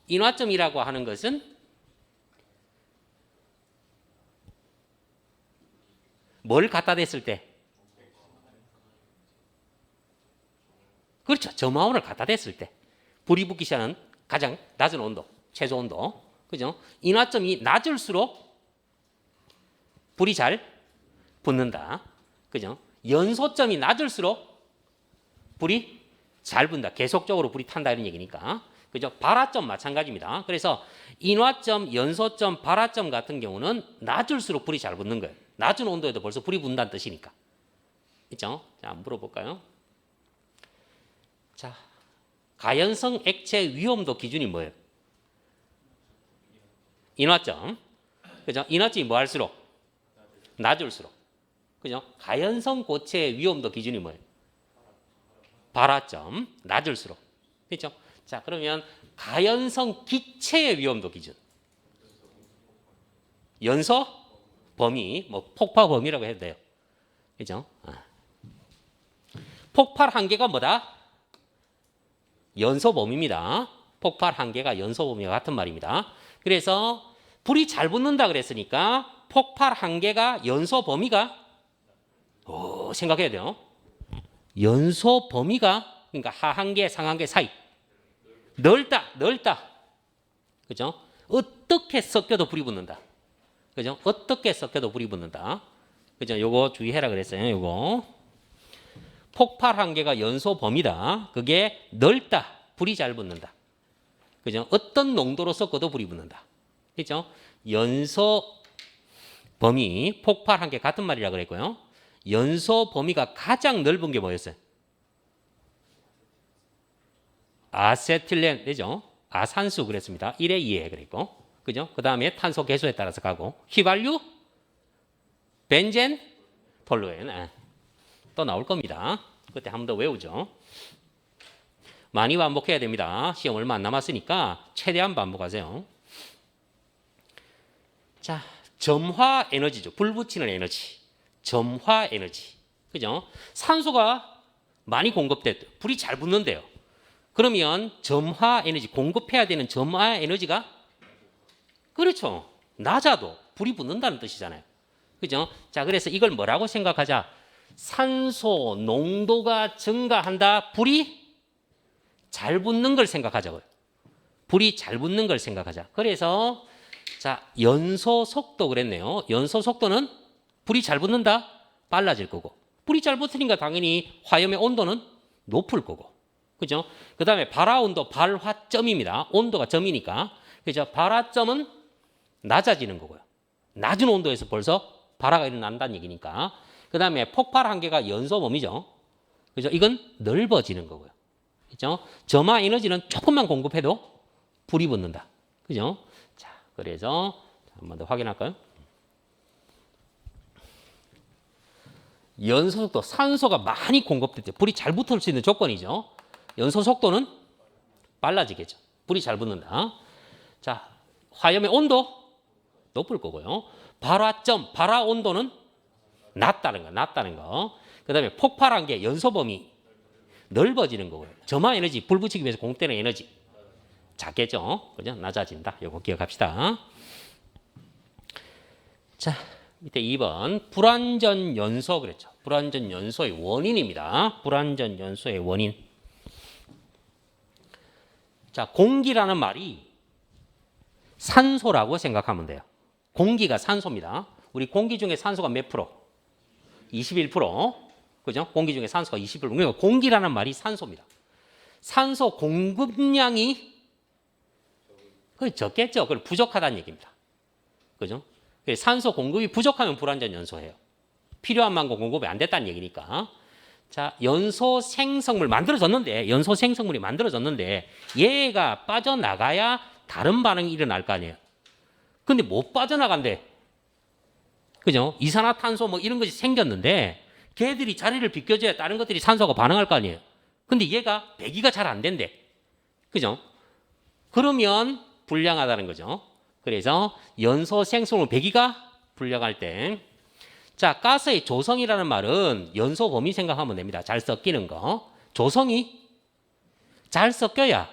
[SPEAKER 1] 인화점이라고 하는 것은 뭘 갖다 댔을 때? 그렇죠. 점화원을 갖다 댔을 때. 불이 붙기 시작하는 가장 낮은 온도, 최저 온도. 그죠? 인화점이 낮을수록 불이 잘 붙는다. 그죠? 연소점이 낮을수록 불이 잘 붙는다. 계속적으로 불이 탄다 이런 얘기니까. 그죠? 발화점 마찬가지입니다. 그래서 인화점, 연소점, 발화점 같은 경우는 낮을수록 불이 잘 붙는 거예요. 낮은 온도에도 벌써 불이 붙는다는 뜻이니까. 있죠? 자, 물어볼까요? 자, 가연성 액체 위험도 기준이 뭐예요? 인화점. 그죠? 인화점이 뭐 할수록? 낮을수록. 그죠? 가연성 고체의 위험도 기준이 뭐예요? 발화점. 낮을수록. 그렇죠? 자, 그러면 가연성 기체의 위험도 기준. 연소 범위, 뭐 폭파 범위라고 해도 돼요. 그죠? 폭발 한계가 뭐다? 연소 범위입니다. 폭발 한계가 연소 범위와 같은 말입니다. 그래서 불이 잘 붙는다 그랬으니까 폭발 한계가 연소 범위가 생각해야 돼요. 연소 범위가 그러니까 하한계, 상한계 사이 넓다. 그죠? 어떻게 섞여도 불이 붙는다. 그죠? 어떻게 섞여도 불이 붙는다. 그죠? 요거 주의해라 그랬어요. 요거. 폭발 한계가 연소 범위다. 그게 넓다. 불이 잘 붙는다. 그죠? 어떤 농도로 섞어도 불이 붙는다. 그죠? 연소 범위, 폭발 한계 같은 말이라 그랬고요. 연소 범위가 가장 넓은 게 뭐였어요? 아세틸렌, 되죠? 아산수 그랬습니다. 1에 2에 그랬고. 그죠? 그 다음에 탄소 개수에 따라서 가고. 휘발유, 벤젠, 톨루엔. 또 나올 겁니다. 그때 한 번 더 외우죠. 많이 반복해야 됩니다. 시험 얼마 안 남았으니까 최대한 반복하세요. 자, 점화 에너지죠. 불 붙이는 에너지. 점화 에너지. 그죠? 산소가 많이 공급됐대요. 불이 잘 붙는데요. 그러면 점화 에너지, 공급해야 되는 점화 에너지가 그렇죠. 낮아도 불이 붙는다는 뜻이잖아요. 그죠? 자, 그래서 이걸 뭐라고 생각하자? 산소 농도가 증가한다. 불이 잘 붙는 걸 생각하자고요. 불이 잘 붙는 걸 생각하자. 그래서 자, 연소 속도 그랬네요. 연소 속도는 불이 잘 붙는다. 빨라질 거고. 불이 잘 붙으니까 당연히 화염의 온도는 높을 거고. 그죠? 그 다음에 발화 온도, 발화점입니다. 온도가 점이니까. 그죠? 발화점은 낮아지는 거고요. 낮은 온도에서 벌써 발화가 일어난다는 얘기니까. 그 다음에 폭발 한계가 연소 범위죠. 그죠? 이건 넓어지는 거고요. 그죠? 점화 에너지는 조금만 공급해도 불이 붙는다. 그죠? 자, 그래서 한 번 더 확인할까요? 연소 속도, 산소가 많이 공급될 때 불이 잘 붙을 수 있는 조건이죠. 연소 속도는 빨라지겠죠. 불이 잘 붙는다. 자, 화염의 온도 높을 거고요. 발화점, 발화 온도는 낮다는 거. 그다음에 폭발한 게 연소 범위 넓어지는 거고요. 점화 에너지, 불 붙이기 위해서 공급되는 에너지 작겠죠. 그죠? 낮아진다. 이거 기억합시다. 자, 밑에 2번 불완전 연소 그랬죠. 불완전 연소의 원인입니다. 불완전 연소의 원인. 자, 공기라는 말이 산소라고 생각하면 돼요. 공기가 산소입니다. 우리 공기 중에 산소가 몇 프로? 21%. 그죠? 공기 중에 산소가 21%. 그러니까 공기라는 말이 산소입니다. 산소 공급량이 적겠죠. 그럼 부족하다는 얘기입니다. 그죠? 산소 공급이 부족하면 불완전 연소해요. 필요한 만큼 공급이 안 됐다는 얘기니까. 자, 연소 생성물 만들어졌는데, 연소 생성물이 만들어졌는데 얘가 빠져나가야 다른 반응이 일어날 거 아니에요. 근데 못 빠져나간대. 그죠? 이산화탄소 뭐 이런 것이 생겼는데 걔들이 자리를 비켜줘야 다른 것들이 산소가 반응할 거 아니에요. 근데 얘가 배기가 잘 안 된대. 그죠? 그러면 불량하다는 거죠. 그래서 연소 생성물 배기가 불량할 때, 자, 가스의 조성이라는 말은 연소 범위 생각하면 됩니다. 잘 섞이는 거. 조성이 잘 섞여야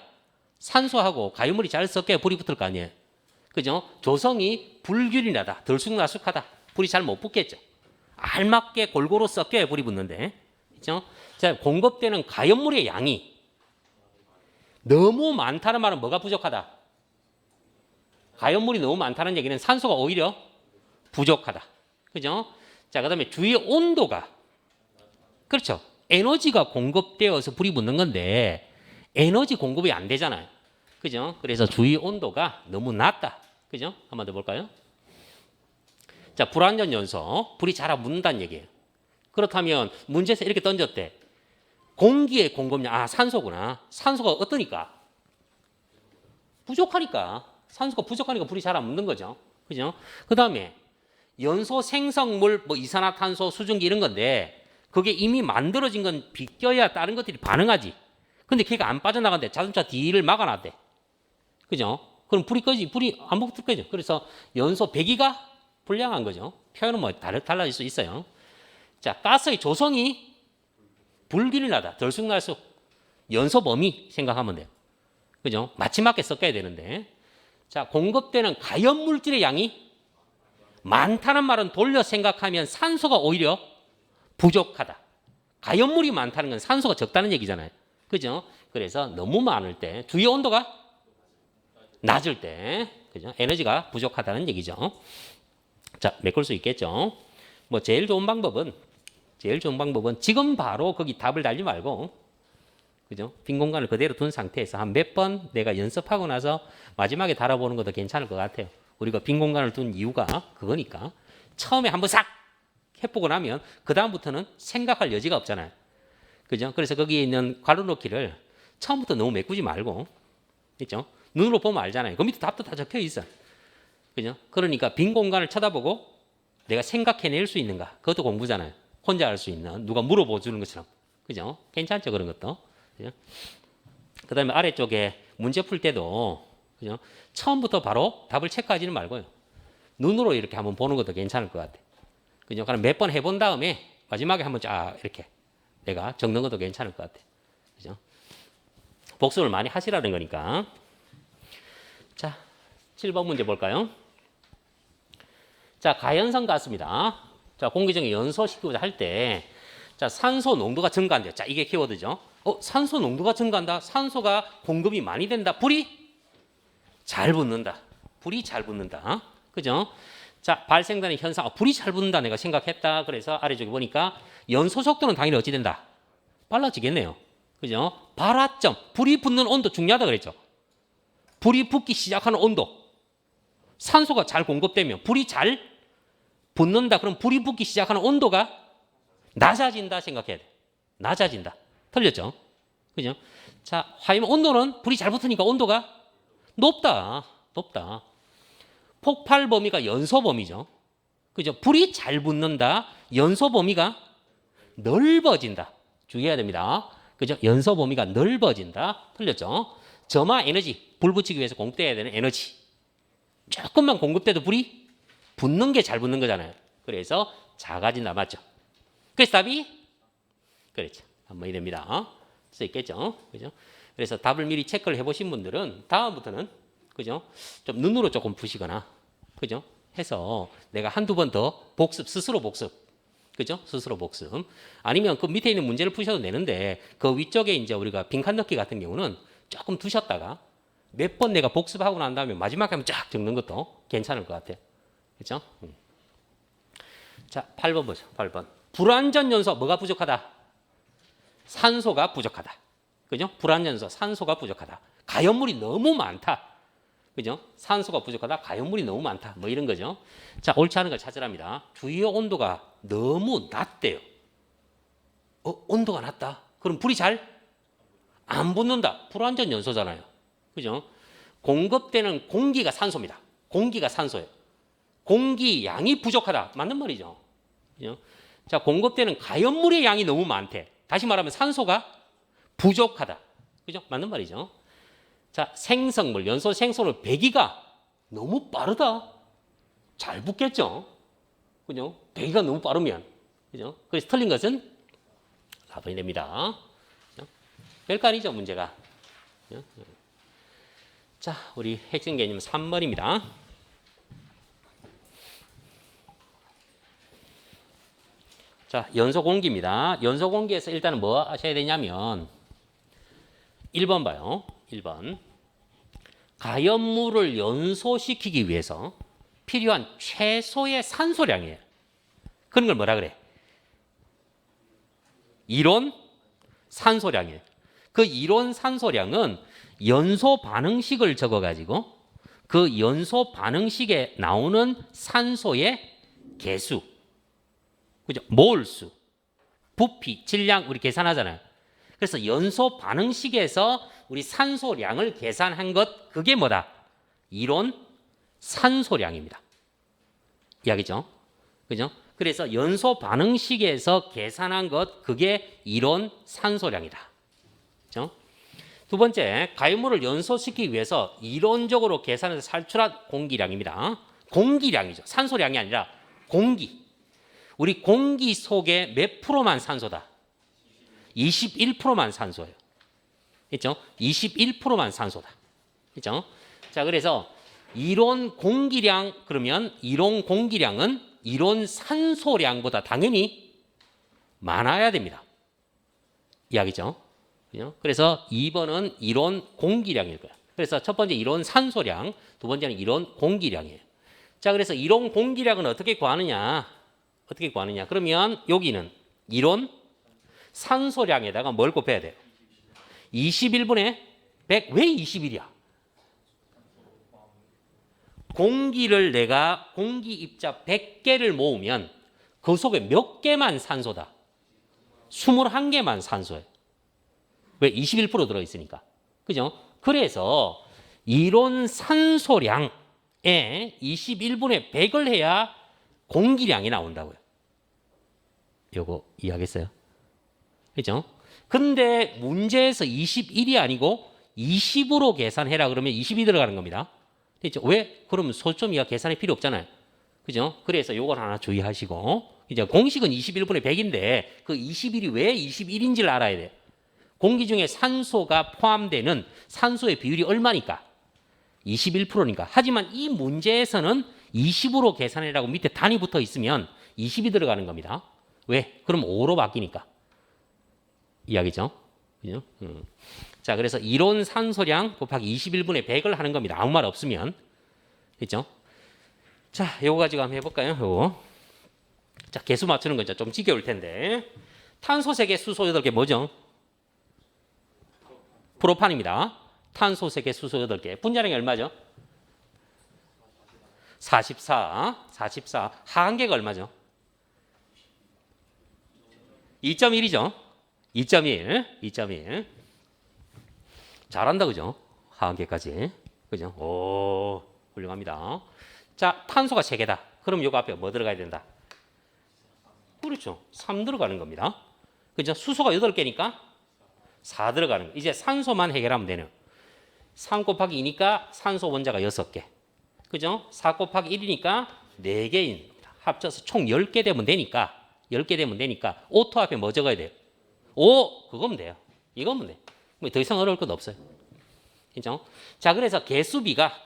[SPEAKER 1] 산소하고 가유물이 잘 섞여야 불이 붙을 거 아니에요. 그죠? 조성이 불균일하다, 들쑥날쑥하다. 불이 잘 못 붙겠죠. 알맞게 골고루 섞여야 불이 붙는데. 그죠? 자, 공급되는 가연물의 양이 너무 많다는 말은 뭐가 부족하다? 가연물이 너무 많다는 얘기는 산소가 오히려 부족하다. 그죠? 자, 그 다음에 주위의 온도가, 그렇죠. 에너지가 공급되어서 불이 붙는 건데 에너지 공급이 안 되잖아요. 그죠? 그래서 주위 온도가 너무 낮다. 그죠? 한 번 더 볼까요? 자, 불완전 연소, 불이 잘 안 붙는다는 얘기예요. 그렇다면 문제에서 이렇게 던졌대. 공기의 공급량, 아, 산소구나. 산소가 어떠니까? 부족하니까. 산소가 부족하니까 불이 잘 안 붙는 거죠. 그죠? 그 다음에 연소 생성물, 뭐 이산화탄소, 수증기 이런 건데 그게 이미 만들어진 건 비껴야 다른 것들이 반응하지. 근데 걔가 안 빠져나간대. 자동차 뒤를 막아놨대. 그죠? 그럼 불이 꺼지, 불이 안 붙을 거죠. 그래서 연소 배기가 불량한 거죠. 표현은 뭐 달라질 수 있어요. 자, 가스의 조성이 불균일하다. 들쑥날쑥. 연소 범위 생각하면 돼요. 그죠? 마침맞게 섞여야 되는데. 자, 공급되는 가연 물질의 양이 많다는 말은 돌려 생각하면 산소가 오히려 부족하다. 가연물이 많다는 건 산소가 적다는 얘기잖아요. 그죠? 그래서 너무 많을 때, 주위 온도가 낮을 때, 그죠? 에너지가 부족하다는 얘기죠. 자, 메꿀 수 있겠죠. 뭐 제일 좋은 방법은 지금 바로 거기 답을 달지 말고, 그죠? 빈 공간을 그대로 둔 상태에서 한 몇 번 내가 연습하고 나서 마지막에 달아보는 것도 괜찮을 것 같아요. 우리가 빈 공간을 둔 이유가 그거니까. 처음에 한번 싹 해보고 나면 그 다음부터는 생각할 여지가 없잖아요. 그죠? 그래서 거기에 있는 괄호넣기를 처음부터 너무 메꾸지 말고, 있죠? 눈으로 보면 알잖아요. 그 밑에 답도 다 적혀 있어. 그죠? 그러니까 빈 공간을 쳐다보고 내가 생각해낼 수 있는가? 그것도 공부잖아요. 혼자 할 수 있는, 누가 물어보 주는 것처럼. 그죠? 괜찮죠? 그런 것도. 그죠? 그 다음에 아래쪽에 문제 풀 때도, 그죠? 처음부터 바로 답을 체크하지는 말고요. 눈으로 이렇게 한번 보는 것도 괜찮을 것 같아요. 그죠? 그럼 몇 번 해본 다음에 마지막에 한번 쫙 이렇게 내가 적는 것도 괜찮을 것 같아요. 그죠? 복습을 많이 하시라는 거니까. 자, 7번 문제 볼까요? 자, 가연성 가스입니다. 자, 공기 중에 연소시키고자 할 때, 자, 산소 농도가 증가한대요. 자, 이게 키워드죠. 산소 농도가 증가한다. 산소가 공급이 많이 된다. 불이 잘 붙는다. 불이 잘 붙는다. 그죠? 자, 발생되는 현상, 불이 잘 붙는다. 내가 생각했다. 그래서 아래쪽에 보니까 연소 속도는 당연히 어찌 된다? 빨라지겠네요. 그죠? 발화점, 불이 붙는 온도 중요하다 그랬죠. 불이 붙기 시작하는 온도. 산소가 잘 공급되면 불이 잘 붙는다. 그럼 불이 붙기 시작하는 온도가 낮아진다 생각해야 돼. 낮아진다. 틀렸죠? 그죠? 자, 화염 온도는 불이 잘 붙으니까 온도가 높다. 높다. 폭발 범위가 연소 범위죠. 그죠? 불이 잘 붙는다. 연소 범위가 넓어진다. 주의해야 됩니다. 그죠? 연소 범위가 넓어진다. 틀렸죠? 점화 에너지, 불 붙이기 위해서 공급돼야 되는 에너지. 조금만 공급돼도 불이 붙는 게 잘 붙는 거잖아요. 그래서 작아진다. 맞죠? 그래서 답이 그렇죠. 한번 이됩니다. 수 있겠죠? 그죠? 그래서 답을 미리 체크를 해보신 분들은 다음부터는 그죠? 좀 눈으로 조금 푸시거나 그죠? 해서 내가 한두 번 더 복습, 스스로 복습. 그죠? 스스로 복습. 아니면 그 밑에 있는 문제를 푸셔도 되는데 그 위쪽에 이제 우리가 빈칸 넣기 같은 경우는 조금 두셨다가 몇 번 내가 복습하고 난 다음에 마지막에 한번 쫙 적는 것도 괜찮을 것 같아요. 그죠? 자, 8번 보죠. 8번. 불완전 연소 뭐가 부족하다? 산소가 부족하다. 그죠? 불완전 연소 산소가 부족하다. 가연물이 너무 많다. 그죠? 산소가 부족하다. 가연물이 너무 많다. 뭐 이런 거죠. 자, 옳지 않은 걸 찾으랍니다. 주요 온도가 너무 낮대요. 온도가 낮다. 그럼 불이 잘 안 붙는다. 불완전 연소잖아요. 그죠? 공급되는 공기가 산소입니다. 공기가 산소예요. 공기 양이 부족하다. 맞는 말이죠. 그죠? 자, 공급되는 가연물의 양이 너무 많대. 다시 말하면 산소가 부족하다. 그죠? 맞는 말이죠. 자, 생성물, 연소 생성물 배기가 너무 빠르다. 잘 붙겠죠? 그죠? 배기가 너무 빠르면. 그죠? 그래서 틀린 것은 4번이 됩니다. 별거 아니죠, 문제가. 자, 우리 핵심 개념 3번입니다. 자, 연소 공기입니다. 연소 공기에서 일단은 뭐 하셔야 되냐면 1번 봐요. 1번. 가연물을 연소시키기 위해서 필요한 최소의 산소량이에요. 그런 걸 뭐라 그래? 이론 산소량이에요. 그 이론 산소량은 연소 반응식을 적어가지고 그 연소 반응식에 나오는 산소의 개수, 그죠? 몰수, 부피, 질량 우리 계산하잖아요. 그래서 연소 반응식에서 우리 산소량을 계산한 것 그게 뭐다? 이론 산소량입니다. 이야기죠. 그죠? 그래서 연소 반응식에서 계산한 것 그게 이론 산소량이다. 그죠? 두 번째, 가연물을 연소시키기 위해서 이론적으로 계산해서 산출한 공기량입니다. 공기량이죠. 산소량이 아니라 공기. 우리 공기 속에 몇 프로만 산소다? 21%만 산소예요. 그렇죠? 21%만 산소다. 그렇죠? 자, 그래서 이론 공기량 그러면 이론 공기량은 이론 산소량보다 당연히 많아야 됩니다. 이야기죠. 그렇죠? 그래서 2번은 이론 공기량일 거야. 그래서 첫 번째 이론 산소량, 두 번째는 이론 공기량이에요. 자, 그래서 이론 공기량은 어떻게 구하느냐? 어떻게 구하느냐? 그러면 여기는 이론 산소량에다가 뭘 곱해야 돼요? 21분의 100. 왜 21이야? 공기를 내가 공기 입자 100개를 모으면 그 속에 몇 개만 산소다? 21개만 산소예요. 왜? 21% 들어있으니까. 그죠? 그래서 이론 산소량에 21분의 100을 해야 공기량이 나온다고요. 요거 이해하겠어요? 그죠? 근데 문제에서 21이 아니고 20으로 계산해라 그러면 20이 들어가는 겁니다. 그죠? 왜? 그러면 소점 이하 계산이 필요 없잖아요. 그죠? 그래서 요걸 하나 주의하시고 이제 공식은 21분의 100인데 그 21이 왜 21인지를 알아야 돼요. 공기 중에 산소가 포함되는 산소의 비율이 얼마니까? 21%니까. 하지만 이 문제에서는 20으로 계산해라고 밑에 단위 붙어 있으면 20이 들어가는 겁니다. 왜? 그럼 5로 바뀌니까. 이야기죠. 그죠? 자, 그래서 이론 산소량 곱하기 21분의 100을 하는 겁니다. 아무 말 없으면. 그죠? 자, 요거 가지고 한번 해볼까요? 요거. 자, 개수 맞추는 거 좀 지겨울 텐데. 탄소 3개, 수소 8개 뭐죠? 프로판입니다. 탄소 3개, 수소 8개. 분자량이 얼마죠? 44. 하한계가 얼마죠? 2.1이죠. 2.1, 2.1. 잘한다, 그죠? 하한계까지. 그죠? 오, 훌륭합니다. 자, 탄소가 3개다. 그럼 요거 앞에 뭐 들어가야 된다? 그렇죠. 3 들어가는 겁니다. 그죠? 수소가 8개니까 4 들어가는 거. 이제 산소만 해결하면 되네요. 3 곱하기 2니까 산소 원자가 6개. 그죠? 4 곱하기 1이니까 4개인 합쳐서 총 10개 되면 되니까 10개 되면 되니까 O2 앞에 뭐 적어야 돼요? O 그거면 돼요. 이거면 돼. 뭐 더 이상 어려울 것도 없어요. 그죠? 자, 그래서 개수비가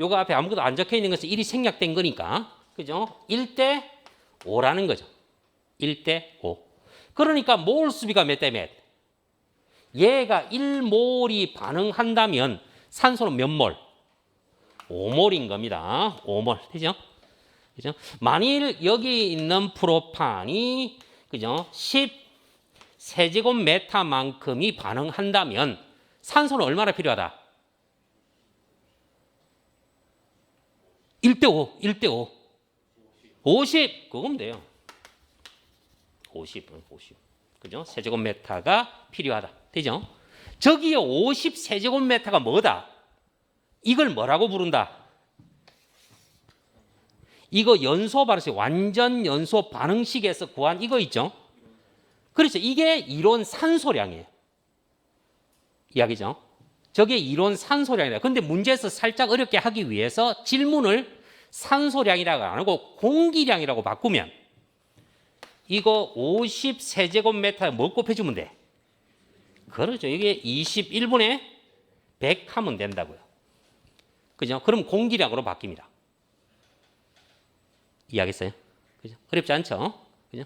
[SPEAKER 1] 요거 앞에 아무것도 안 적혀 있는 것은 1이 생략된 거니까. 그죠? 1대 5라는 거죠. 1대 5. 그러니까 몰 수비가 몇 대 몇? 얘가 1몰이 반응한다면 산소는 몇 몰? 5몰인 겁니다. 5몰. 되죠? 그죠? 만일 여기 있는 프로판이 그죠? 10 세제곱미터만큼이 반응한다면 산소는 얼마나 필요하다? 1대 5. 1대 5. 50. 그거면 돼요. 50. 그죠? 세제곱미터가 필요하다. 되죠? 저기요 50 세제곱미터가 뭐다? 이걸 뭐라고 부른다? 이거 연소 반응식, 완전 연소 반응식에서 구한 이거 있죠? 그렇죠. 이게 이론 산소량이에요. 이야기죠? 저게 이론 산소량이다. 근데 문제에서 살짝 어렵게 하기 위해서 질문을 산소량이라고 안 하고 공기량이라고 바꾸면 이거 50 세제곱미터에 뭐 곱해주면 돼? 그렇죠. 이게 21분의 100 하면 된다고요. 그죠? 그럼 공기량으로 바뀝니다. 이해하겠어요? 그죠? 어렵지 않죠? 그죠?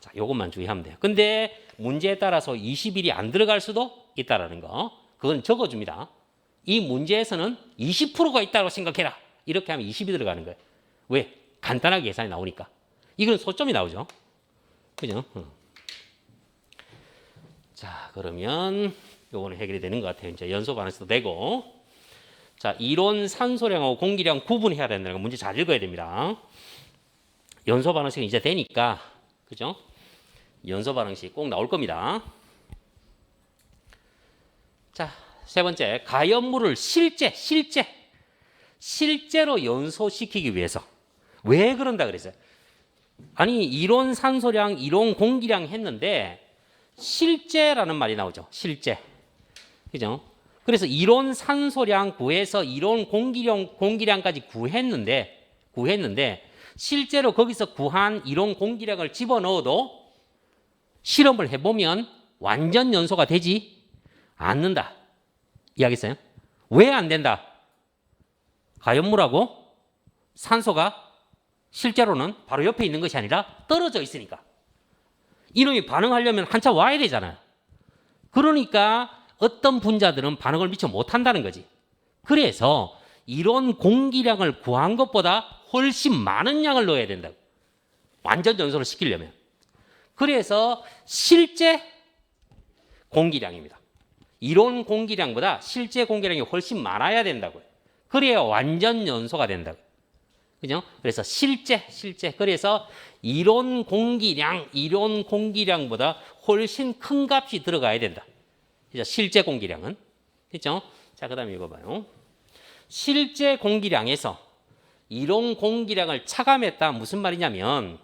[SPEAKER 1] 자, 요것만 주의하면 돼요. 근데 문제에 따라서 21이 안 들어갈 수도 있다라는 거. 그건 적어줍니다. 이 문제에서는 20%가 있다고 생각해라. 이렇게 하면 20이 들어가는 거예요. 왜? 간단하게 계산이 나오니까. 이건 소점이 나오죠. 그죠? 자, 그러면 요거는 해결이 되는 것 같아요. 이제 연소 반응식도 되고. 자, 이론 산소량하고 공기량 구분해야 된다는 거 문제 잘 읽어야 됩니다. 연소 반응식은 이제 되니까, 그죠? 연소 반응식 꼭 나올 겁니다. 자, 세 번째, 가연물을 실제로 연소시키기 위해서. 왜 그런다 그랬어요? 아니, 이론 산소량, 이론 공기량 했는데 실제라는 말이 나오죠. 실제. 그죠? 그래서 이론 산소량 구해서 이론 공기량까지 구했는데 실제로 거기서 구한 이론 공기량을 집어넣어도 실험을 해보면 완전 연소가 되지 않는다. 이해하겠어요? 왜 안 된다? 가연물하고 산소가 실제로는 바로 옆에 있는 것이 아니라 떨어져 있으니까. 이놈이 반응하려면 한참 와야 되잖아요. 그러니까 어떤 분자들은 반응을 미처 못한다는 거지. 그래서 이런 공기량을 구한 것보다 훨씬 많은 양을 넣어야 된다고. 완전 연소를 시키려면. 그래서 실제 공기량입니다. 이론 공기량보다 실제 공기량이 훨씬 많아야 된다고요. 그래야 완전 연소가 된다고. 그죠? 그래서 실제. 그래서 이론 공기량보다 훨씬 큰 값이 들어가야 된다. 실제 공기량은. 됐죠? 자, 그 다음에 이거 봐요. 실제 공기량에서 이론 공기량을 차감했다. 무슨 말이냐면,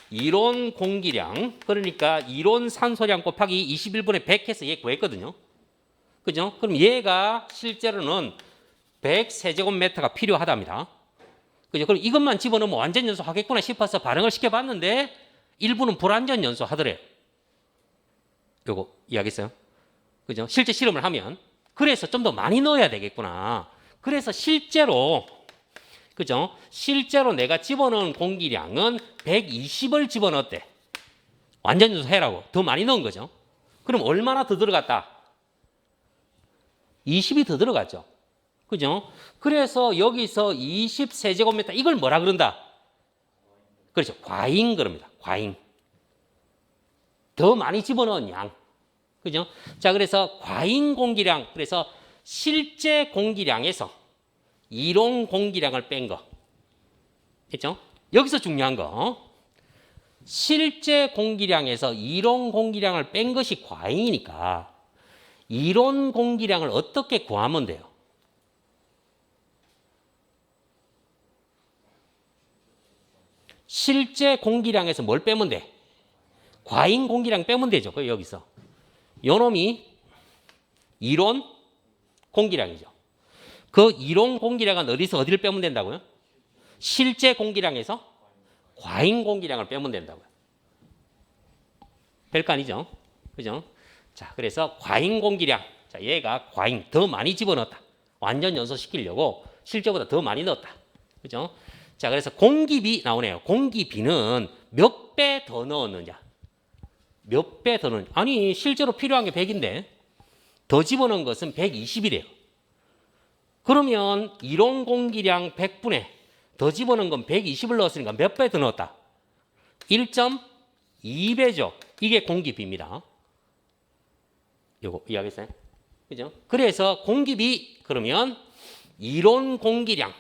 [SPEAKER 1] 이론 공기량, 그러니까 이론 산소량 곱하기 21분의 100 해서 얘 구했거든요. 그죠? 그럼 얘가 실제로는 100 세제곱미터가 필요하답니다. 그죠? 그럼 이것만 집어넣으면 완전 연소 하겠구나 싶어서 반응을 시켜봤는데 일부는 불완전 연소 하더래요. 요거 이해하겠어요? 그죠? 실제 실험을 하면. 그래서 좀 더 많이 넣어야 되겠구나. 그래서 실제로, 그죠? 실제로 내가 집어넣은 공기량은 120을 집어넣었대. 완전 연소 해라고. 더 많이 넣은 거죠. 그럼 얼마나 더 들어갔다? 20이 더 들어갔죠. 그죠? 그래서 여기서 20 세제곱미터 이걸 뭐라 그런다? 그렇죠. 과잉 그럽니다. 과잉. 더 많이 집어넣은 양. 그죠? 자, 그래서 과잉 공기량, 그래서 실제 공기량에서 이론 공기량을 뺀 거. 됐죠? 여기서 중요한 거. 실제 공기량에서 이론 공기량을 뺀 것이 과잉이니까 이론 공기량을 어떻게 구하면 돼요? 실제 공기량에서 뭘 빼면 돼? 과잉 공기량 빼면 되죠. 여기서. 요놈이 이론 공기량이죠. 그 이론 공기량은 어디를 빼면 된다고요? 실제 공기량에서 과잉 공기량을 빼면 된다고요. 별거 아니죠? 그죠? 자, 그래서 과잉 공기량. 자, 얘가 과잉, 더 많이 집어넣었다. 완전 연소시키려고 실제보다 더 많이 넣었다. 그죠? 자, 그래서 공기비 나오네요. 공기비는 몇 배 더 넣었느냐? 몇 배 더 넣느냐? 아니, 실제로 필요한 게 100인데 더 집어넣은 것은 120이래요. 그러면 이론 공기량 100분에 더 집어넣은 건 120을 넣었으니까 몇 배 더 넣었다? 1.2배죠. 이게 공기비입니다. 요거 이해하겠어요? 그죠? 그래서 공기비 그러면 이론 공기량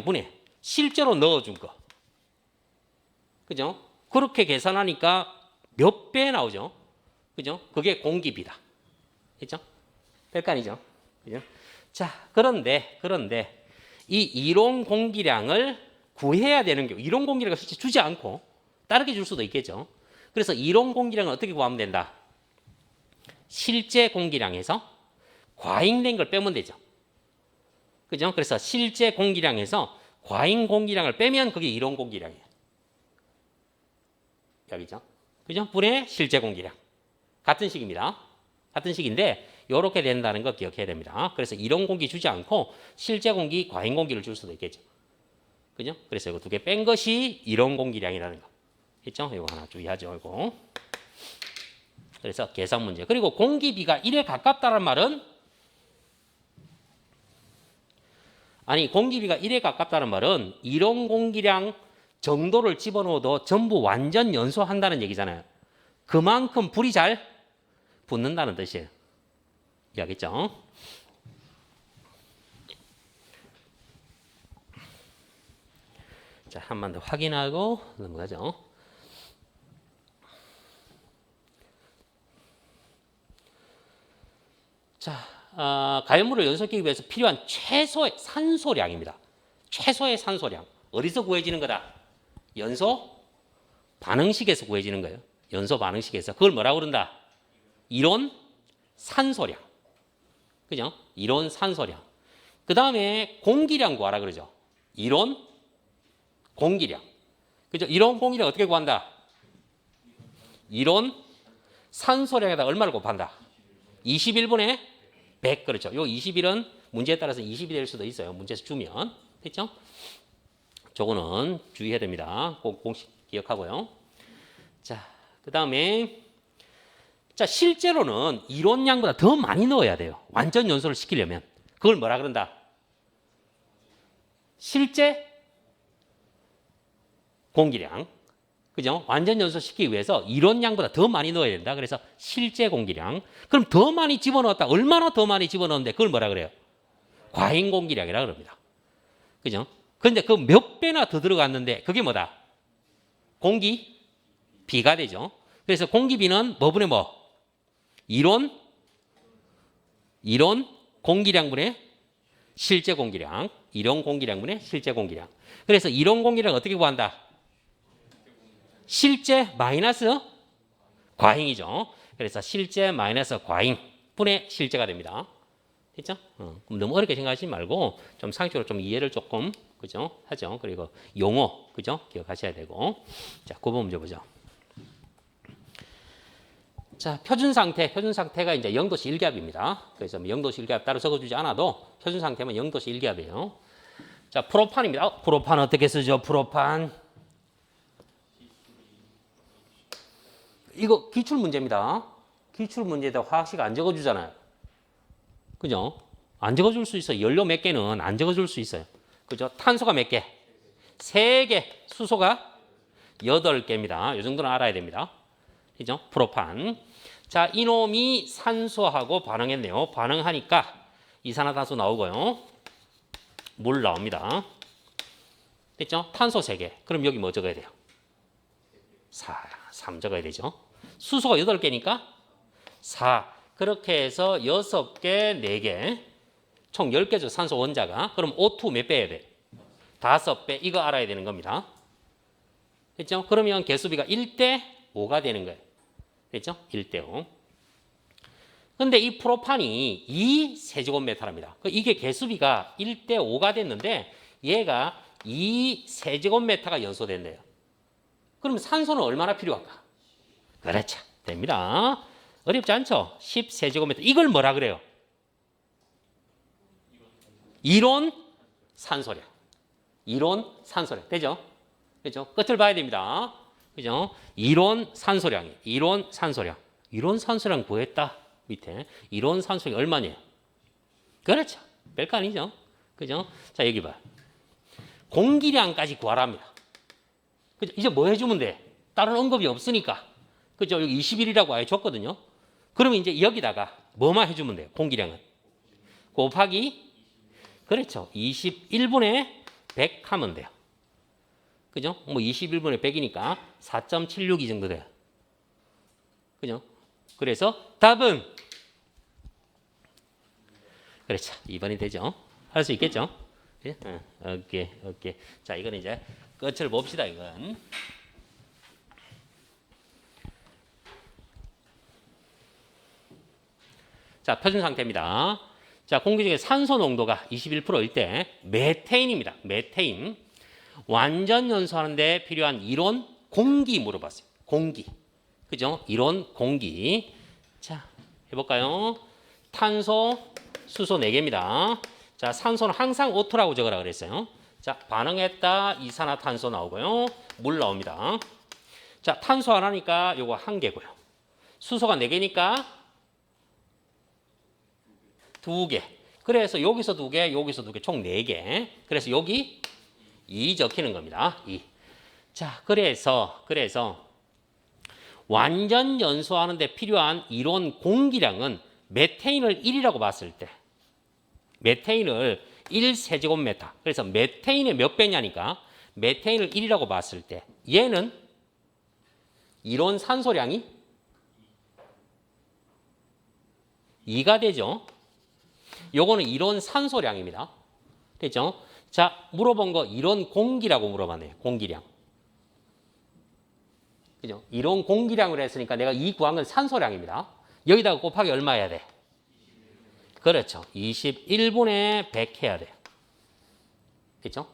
[SPEAKER 1] 분에 실제로 넣어준 거. 그죠? 그렇게 계산하니까 몇 배 나오죠? 그죠? 그게 공기비다. 그죠? 별거 아니죠? 그죠? 자, 그런데 이 이론 공기량을 구해야 되는 경우 이론 공기량을 실제 주지 않고 다르게 줄 수도 있겠죠. 그래서 이론 공기량을 어떻게 구하면 된다? 실제 공기량에서 과잉된 걸 빼면 되죠. 그죠? 그래서 실제 공기량에서 과잉 공기량을 빼면 그게 이론 공기량이에요. 여기죠. 그죠? 분의 실제 공기량. 같은 식입니다. 같은 식인데 이렇게 된다는 거 기억해야 됩니다. 그래서 이론 공기 주지 않고 실제 공기, 과잉 공기를 줄 수도 있겠죠. 그죠? 그래서 이거 두 개 뺀 것이 이론 공기량이라는 거. 있죠? 이거 하나 주의하죠. 이거. 그래서 계산 문제. 그리고 공기비가 1에 가깝다는 말은 공기비가 1에 가깝다는 말은 이론 공기량 정도를 집어넣어도 전부 완전 연소한다는 얘기잖아요. 그만큼 불이 잘 붙는다는 뜻이에요. 이해하겠죠? 자, 한 번 더 확인하고 넘어가죠. 자, 가연물을 연소시키기 위해서 필요한 최소의 산소량입니다. 최소의 산소량. 어디서 구해지는 거다? 연소 반응식에서 구해지는 거예요. 연소 반응식에서. 그걸 뭐라고 그런다? 이론 산소량. 그죠? 이론 산소량. 그 다음에 공기량 구하라 그러죠. 이론 공기량. 그죠? 이론 공기량 어떻게 구한다? 이론 산소량에다 얼마를 곱한다? 21분의 100. 그렇죠. 요 21은 문제에 따라서 20이 될 수도 있어요. 문제에서 주면. 됐죠? 저거는 주의해야 됩니다. 꼭 공식 기억하고요. 자, 그 다음에 자, 실제로는 이론량보다 더 많이 넣어야 돼요. 완전 연소를 시키려면. 그걸 뭐라 그런다? 실제 공기량. 그죠? 완전 연소시키기 위해서 이론량보다 더 많이 넣어야 된다. 그래서 실제 공기량. 그럼 더 많이 집어넣었다. 얼마나 더 많이 집어넣었는데 그걸 뭐라 그래요? 과잉 공기량이라 그럽니다. 그죠? 그런데 그 몇 배나 더 들어갔는데 그게 뭐다? 공기비가 되죠. 그래서 공기비는 뭐 분의 뭐? 이론 공기량분의 실제 공기량. 이론 공기량분의 실제 공기량. 그래서 이론 공기량 어떻게 구한다? 실제 마이너스 과잉이죠. 그래서 실제 마이너스 과잉 분의 실제가 됩니다. 됐죠? 그럼 너무 어렵게 생각하지 말고 좀 상식적으로 좀 이해를 조금 그죠? 하죠. 그리고 용어 그죠? 기억하셔야 되고. 자, 9번 문제 보죠. 자, 표준 상태가 이제 0도씨 1기압입니다. 그래서 0도씨 1기압 따로 적어주지 않아도 표준 상태면 0도씨 1기압이에요. 자, 프로판입니다. 프로판 어떻게 쓰죠? 프로판. 이거 기출 문제입니다. 기출 문제에다 화학식 안 적어주잖아요. 그죠? 안 적어줄 수 있어요. 연료 몇 개는 안 적어줄 수 있어요. 그죠? 탄소가 몇 개? 3개. 수소가 8개입니다. 이 정도는 알아야 됩니다. 그죠? 프로판. 자, 이놈이 산소하고 반응했네요. 반응하니까 이산화탄소 나오고요. 물 나옵니다. 됐죠? 탄소 3개. 그럼 여기 뭐 적어야 돼요? 3 적어야 되죠. 수소가 8개니까 4. 그렇게 해서 6개, 4개. 총 10개죠. 산소 원자가. 그럼 O2 몇 배 해야 돼? 5배. 이거 알아야 되는 겁니다. 됐죠? 그러면 개수비가 1대 5가 되는 거예요. 됐죠? 1대 5. 근데 이 프로판이 2세제곱미터랍니다. 이게 개수비가 1대 5가 됐는데 얘가 2세제곱미터가 연소된대요. 그럼 산소는 얼마나 필요할까? 그렇죠. 됩니다. 어렵지 않죠? 10세제곱미터. 이걸 뭐라 그래요? 이론 산소량. 이론 산소량. 되죠? 그죠? 끝을 봐야 됩니다. 그죠? 이론 산소량이. 이론 산소량. 이론 산소량 구했다. 밑에. 이론 산소량이 얼마냐? 그렇죠. 별거 아니죠. 그죠? 자, 여기 봐. 공기량까지 구하랍니다. 그죠? 이제 뭐 해주면 돼? 다른 언급이 없으니까. 그죠? 여기 21이라고 아예 줬거든요. 그러면 이제 여기다가 뭐만 해주면 돼요? 공기량은. 곱하기. 그렇죠. 21분의 100 하면 돼요. 그죠? 뭐 21분의 100이니까 4.76이 정도 돼요. 그죠? 그래서 답은 그렇죠. 2번이 되죠. 할 수 있겠죠? 예? 오케이. 자, 이건 이제 끝을 봅시다, 이건. 자, 표준 상태입니다. 자, 공기 중에 산소 농도가 21%일 때 메테인입니다. 메테인. 완전 연소하는데 필요한 이론 공기 물어봤어요. 공기. 그죠? 이론 공기. 자, 해볼까요? 탄소, 수소 4개입니다. 자, 산소는 항상 O2라고 적으라 그랬어요. 자, 반응했다. 이산화탄소 나오고요. 물 나옵니다. 자, 탄소 하나니까 요거 1개고요. 수소가 4개니까 2개. 그래서 여기서 2개, 여기서 2개, 총 4개. 그래서 여기 2 적히는 겁니다. 2. 자, 그래서 완전 연소하는데 필요한 이론 공기량은 메테인을 1이라고 봤을 때 메테인을 1세제곱미터. 그래서 메테인의 몇 배냐니까 메테인을 1이라고 봤을 때 얘는 이론 산소량이 2가 되죠. 요거는 이론 산소량입니다. 됐죠? 자, 물어본 거 이론 공기라고 물어봤네요. 공기량. 그죠? 이론 공기량을 했으니까 내가 이 구한 건 산소량입니다. 여기다가 곱하기 얼마 해야 돼? 그렇죠. 21분의 100 해야 돼요. 그죠?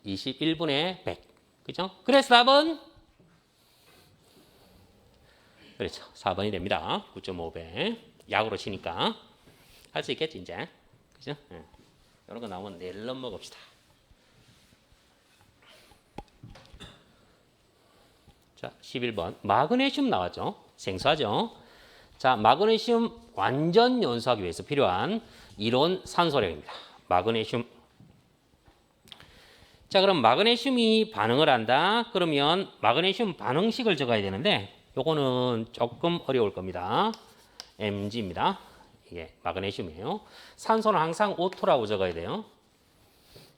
[SPEAKER 1] 21분의 100. 그죠? 그래서 답은 그렇죠. 4번이 됩니다. 9.5배. 약으로 치니까 할 수 있겠지 이제. 그죠? 이런 거 나오면 낼름 먹읍시다. 자, 11번. 마그네슘 나왔죠? 생소하죠? 자, 마그네슘 완전 연소하기 위해서 필요한 이론 산소량입니다. 마그네슘. 자, 그럼 마그네슘이 반응을 한다. 그러면 마그네슘 반응식을 적어야 되는데 요거는 조금 어려울 겁니다. Mg입니다. 이게 마그네슘이에요. 산소는 항상 O2라고 적어야 돼요.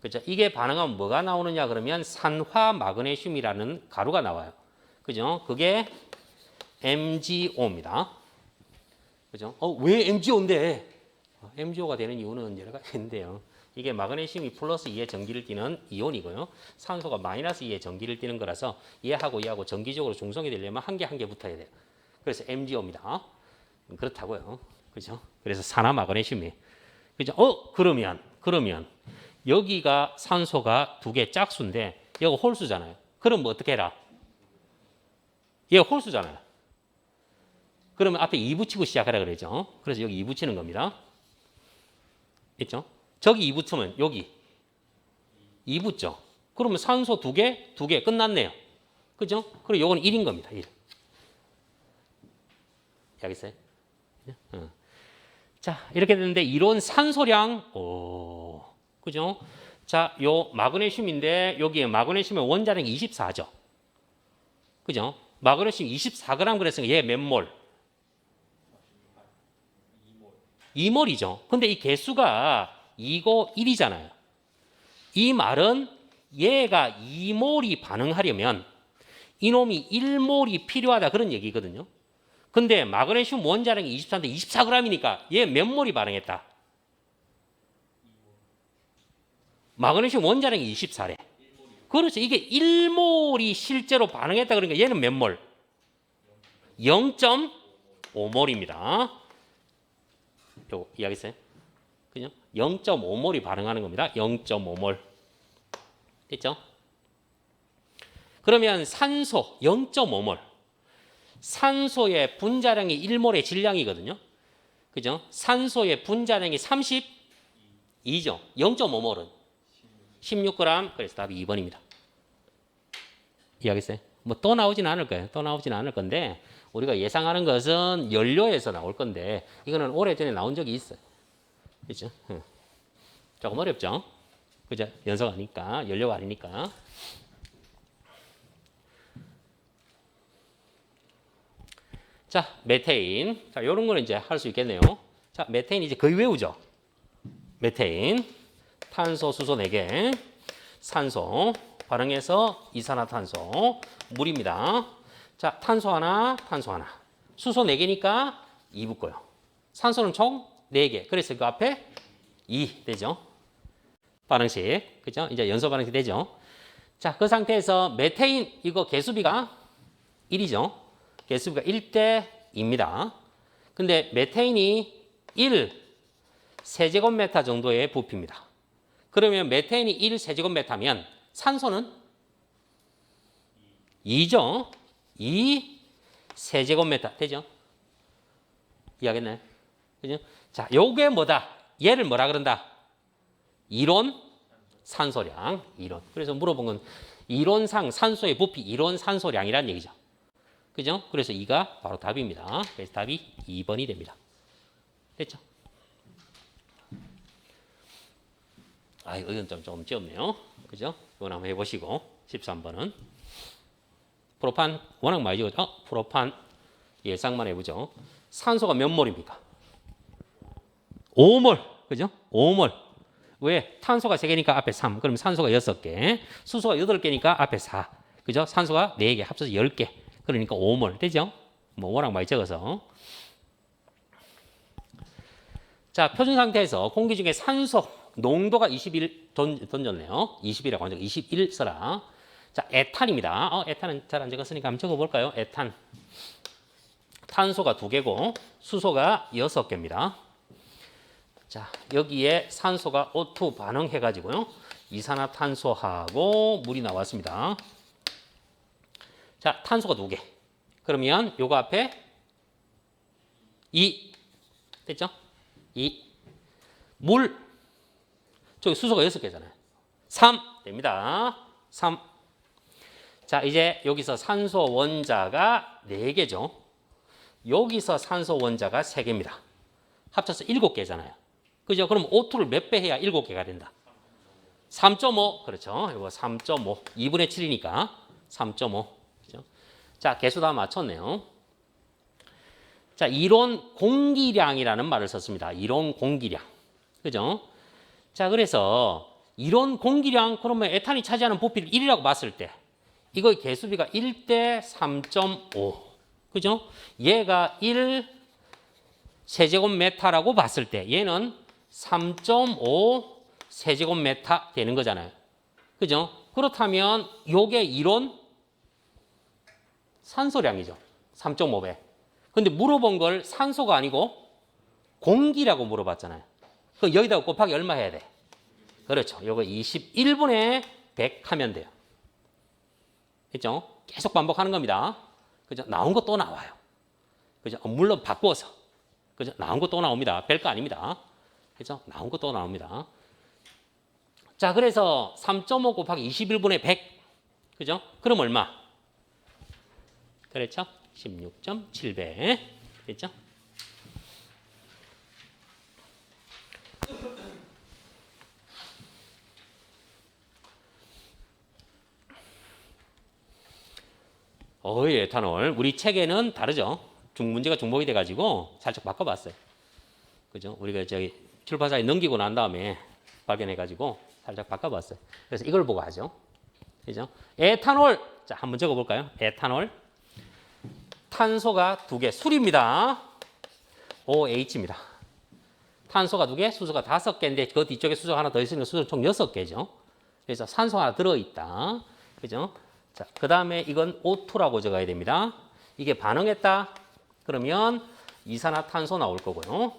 [SPEAKER 1] 그죠? 이게 반응하면 뭐가 나오느냐 그러면 산화 마그네슘이라는 가루가 나와요. 그죠? 그게 MgO입니다. 그죠? 왜 MgO인데? MgO가 되는 이유는 여러 가지 있는데요. 이게 마그네슘이 플러스 2의 전기를 띠는 이온이고요. 산소가 마이너스 2의 전기를 띠는 거라서 얘하고 전기적으로 중성이 되려면 한 개 붙어야 돼요. 그래서 MgO입니다. 그렇다고요. 그죠? 그래서 산화 마그네슘이. 그죠? 그러면 여기가 산소가 2개 짝수인데 여기 홀수잖아요. 그럼 뭐 어떻게 해라? 얘가 홀수잖아요. 그러면 앞에 2 붙이고 시작하라 그러죠. 그래서 여기 2 붙이는 겁니다. 있죠? 저기 2 붙으면 여기 2 붙죠. 그러면 산소 2개 끝났네요. 그죠? 그리고 요거는 1인 겁니다. 1. 알겠어요? 자, 이렇게 되는데 이론 산소량 그죠? 자, 요 마그네슘인데 여기에 마그네슘의 원자량이 24죠. 그죠? 마그네슘 24g 그랬으니까 얘 몇 몰? 2몰이죠. 근데 이 개수가 2고 1이잖아요. 이 말은 얘가 2몰이 반응하려면 이놈이 1몰이 필요하다 그런 얘기거든요. 근데 마그네슘 원자량이 23대 24g이니까 얘 몇 몰이 반응했다? 마그네슘 원자량이 24래. 그렇죠. 이게 1몰이 실제로 반응했다 그러니까 얘는 몇 몰? 0.5몰입니다. 요거 이해하겠어요? 그죠? 0.5몰이 반응하는 겁니다. 0.5몰. 됐죠? 그러면 산소 0.5몰. 산소의 분자량이 1몰의 질량이거든요. 그죠? 산소의 분자량이 32죠. 0.5몰은 16g. 그래서 답이 2번입니다. 이해하겠어요? 뭐 또 나오진 않을 거예요. 또 나오진 않을 건데 우리가 예상하는 것은 연료에서 나올 건데 이거는 오래전에 나온 적이 있어요. 그렇죠? 조금 어렵죠? 그죠? 연소가 아니니까, 연료가 아니니까. 자, 메테인. 자, 요런 거는 이제 할 수 있겠네요. 자, 메테인 이제 거의 외우죠? 메테인. 탄소, 수소 4개. 산소. 반응해서 이산화탄소. 물입니다. 자, 탄소 하나, 탄소 하나. 수소 4개니까 2 붙고요. 산소는 총 4개. 그래서 그 앞에 2 되죠. 반응식. 그죠? 이제 연소 반응식 되죠. 자, 그 상태에서 메테인 이거 개수비가 1이죠. 개수비가 1대 2입니다. 근데 메테인이 1 세제곱미터 정도의 부피입니다. 그러면 메테인이 1 세제곱미터면 산소는 2죠. 2 세제곱미터 되죠. 이해하겠나요? 그죠? 자, 요게 뭐다? 얘를 뭐라 그런다? 이론 산소량. 이론. 그래서 물어본 건 이론상 산소의 부피 이론 산소량이란 얘기죠. 그죠? 그래서 2가 바로 답입니다. 그래서 답이 2번이 됩니다. 됐죠? 아, 이건 좀 찌었네요. 그죠? 이건 한번 해보시고 13번은 프로판 워낙 많이 지워져. 프로판 예상만 해보죠. 산소가 몇 몰입니까? 5몰. 그죠? 5몰. 왜? 탄소가 3개니까 앞에 3. 그럼 산소가 6개. 수소가 8개니까 앞에 4. 그죠? 산소가 4개. 합쳐서 10개. 그러니까 5몰. 되죠? 뭐 워낙 많이 적어서. 자, 표준 상태에서 공기 중에 산소 농도가 21 던졌네요. 20이라고 한 적 21 써라. 자, 에탄입니다. 에탄은 잘 안 적었으니까 한번 적어볼까요? 에탄. 탄소가 2개고 수소가 6개입니다. 자, 여기에 산소가 O2 반응해가지고요. 이산화탄소하고 물이 나왔습니다. 자, 탄소가 2개. 그러면 요거 앞에 2. 됐죠? 2. 물. 저기 수소가 6개잖아요. 3 됩니다. 3. 자, 이제 여기서 산소 원자가 4개죠. 여기서 산소 원자가 3개입니다. 합쳐서 7개잖아요. 그죠? 그럼 O2를 몇 배 해야 7개가 된다? 3.5. 그렇죠. 이거 3.5. 2분의 7이니까 3.5. 그죠? 자, 개수 다 맞췄네요. 자, 이론 공기량이라는 말을 썼습니다. 이론 공기량. 그죠? 자, 그래서 이론 공기량 그러면 에탄이 차지하는 부피를 1이라고 봤을 때 이거 개수비가 1대 3.5. 그죠? 얘가 1 세제곱미터라고 봤을 때 얘는 3.5 세제곱미터 되는 거잖아요. 그죠? 그렇다면 요게 이론 산소량이죠. 3.5배. 근데 물어본 걸 산소가 아니고 공기라고 물어봤잖아요. 그럼 여기다가 곱하기 얼마 해야 돼? 그렇죠. 요거 21분의 100 하면 돼요. 그죠? 계속 반복하는 겁니다. 그죠? 나온 거 또 나와요. 그죠? 물론 바꾸어서. 그죠? 나온 거 또 나옵니다. 별거 아닙니다. 그죠? 나온 거 또 나옵니다. 자, 그래서 3.5 곱하기 21분의 100. 그죠? 그럼 얼마? 그렇죠? 16.7배. 됐죠? 에탄올. 우리 책에는 다르죠. 문제가 중복이 돼가지고 살짝 바꿔봤어요. 그죠? 우리가 저기 출판사에 넘기고 난 다음에 발견해가지고 살짝 바꿔봤어요. 그래서 이걸 보고 하죠. 그죠? 에탄올. 자, 한번 적어 볼까요? 에탄올. 탄소가 2개, 술입니다. OH입니다. 탄소가 2개, 수소가 5개인데 그 뒤쪽에 수소가 하나 더 있으니까 수소 총 6개죠. 그래서 산소 하나 들어있다. 그죠? 자, 그 다음에 이건 O2라고 적어야 됩니다. 이게 반응했다. 그러면 이산화탄소 나올 거고요.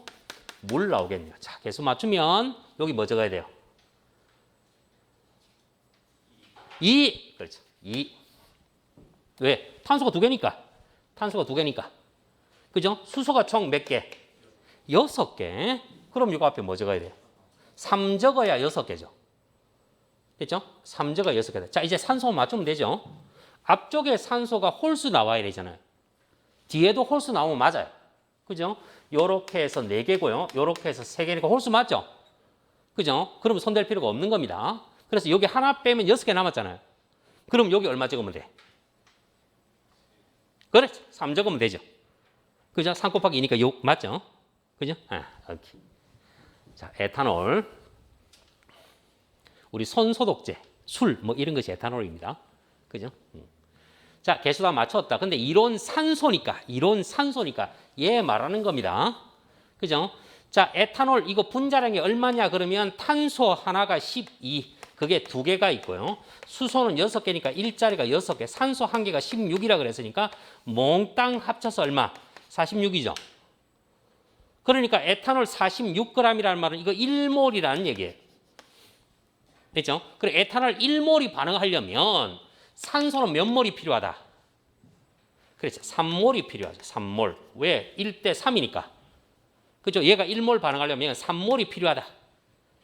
[SPEAKER 1] 물 나오겠네요. 자, 개수 맞추면 여기 뭐 적어야 돼요? 2. 그렇죠. 2. 왜? 탄소가 2개니까. 탄소가 2개니까. 그죠? 수소가 총 몇 개? 6개. 그럼 이거 앞에 뭐 적어야 돼요? 3 적어야 6개죠. 됐죠? 3 적어야 6개다. 자, 이제 산소 맞추면 되죠. 앞쪽에 산소가 홀수 나와야 되잖아요. 뒤에도 홀수 나오면 맞아요. 그죠? 요렇게 해서 4개고요. 요렇게 해서 3개니까 홀수 맞죠? 그죠? 그러면 손댈 필요가 없는 겁니다. 그래서 여기 하나 빼면 6개 남았잖아요. 그럼 여기 얼마 적으면 돼? 그렇죠. 3 적으면 되죠. 그죠? 3 곱하기 2니까 6 맞죠? 그죠? 오케이. 자, 에탄올. 우리 손소독제, 술, 뭐 이런 것이 에탄올입니다. 그죠? 자, 개수 다 맞췄다. 근데 이론 산소니까 얘 말하는 겁니다. 그죠? 자, 에탄올 이거 분자량이 얼마냐 그러면 탄소 하나가 12. 그게 2개가 있고요. 수소는 6개니까 1자리가 6개, 산소 1개가 16이라 그랬으니까 몽땅 합쳐서 얼마? 46이죠. 그러니까 에탄올 46g이라는 말은 이거 1몰이라는 얘기예요. 됐죠? 그리고 에탄올 1몰이 반응하려면 산소는 몇 몰이 필요하다? 그렇죠. 3몰이 필요하죠. 3몰. 왜? 1대 3이니까. 그죠? 얘가 1몰 반응하려면 3몰이 필요하다.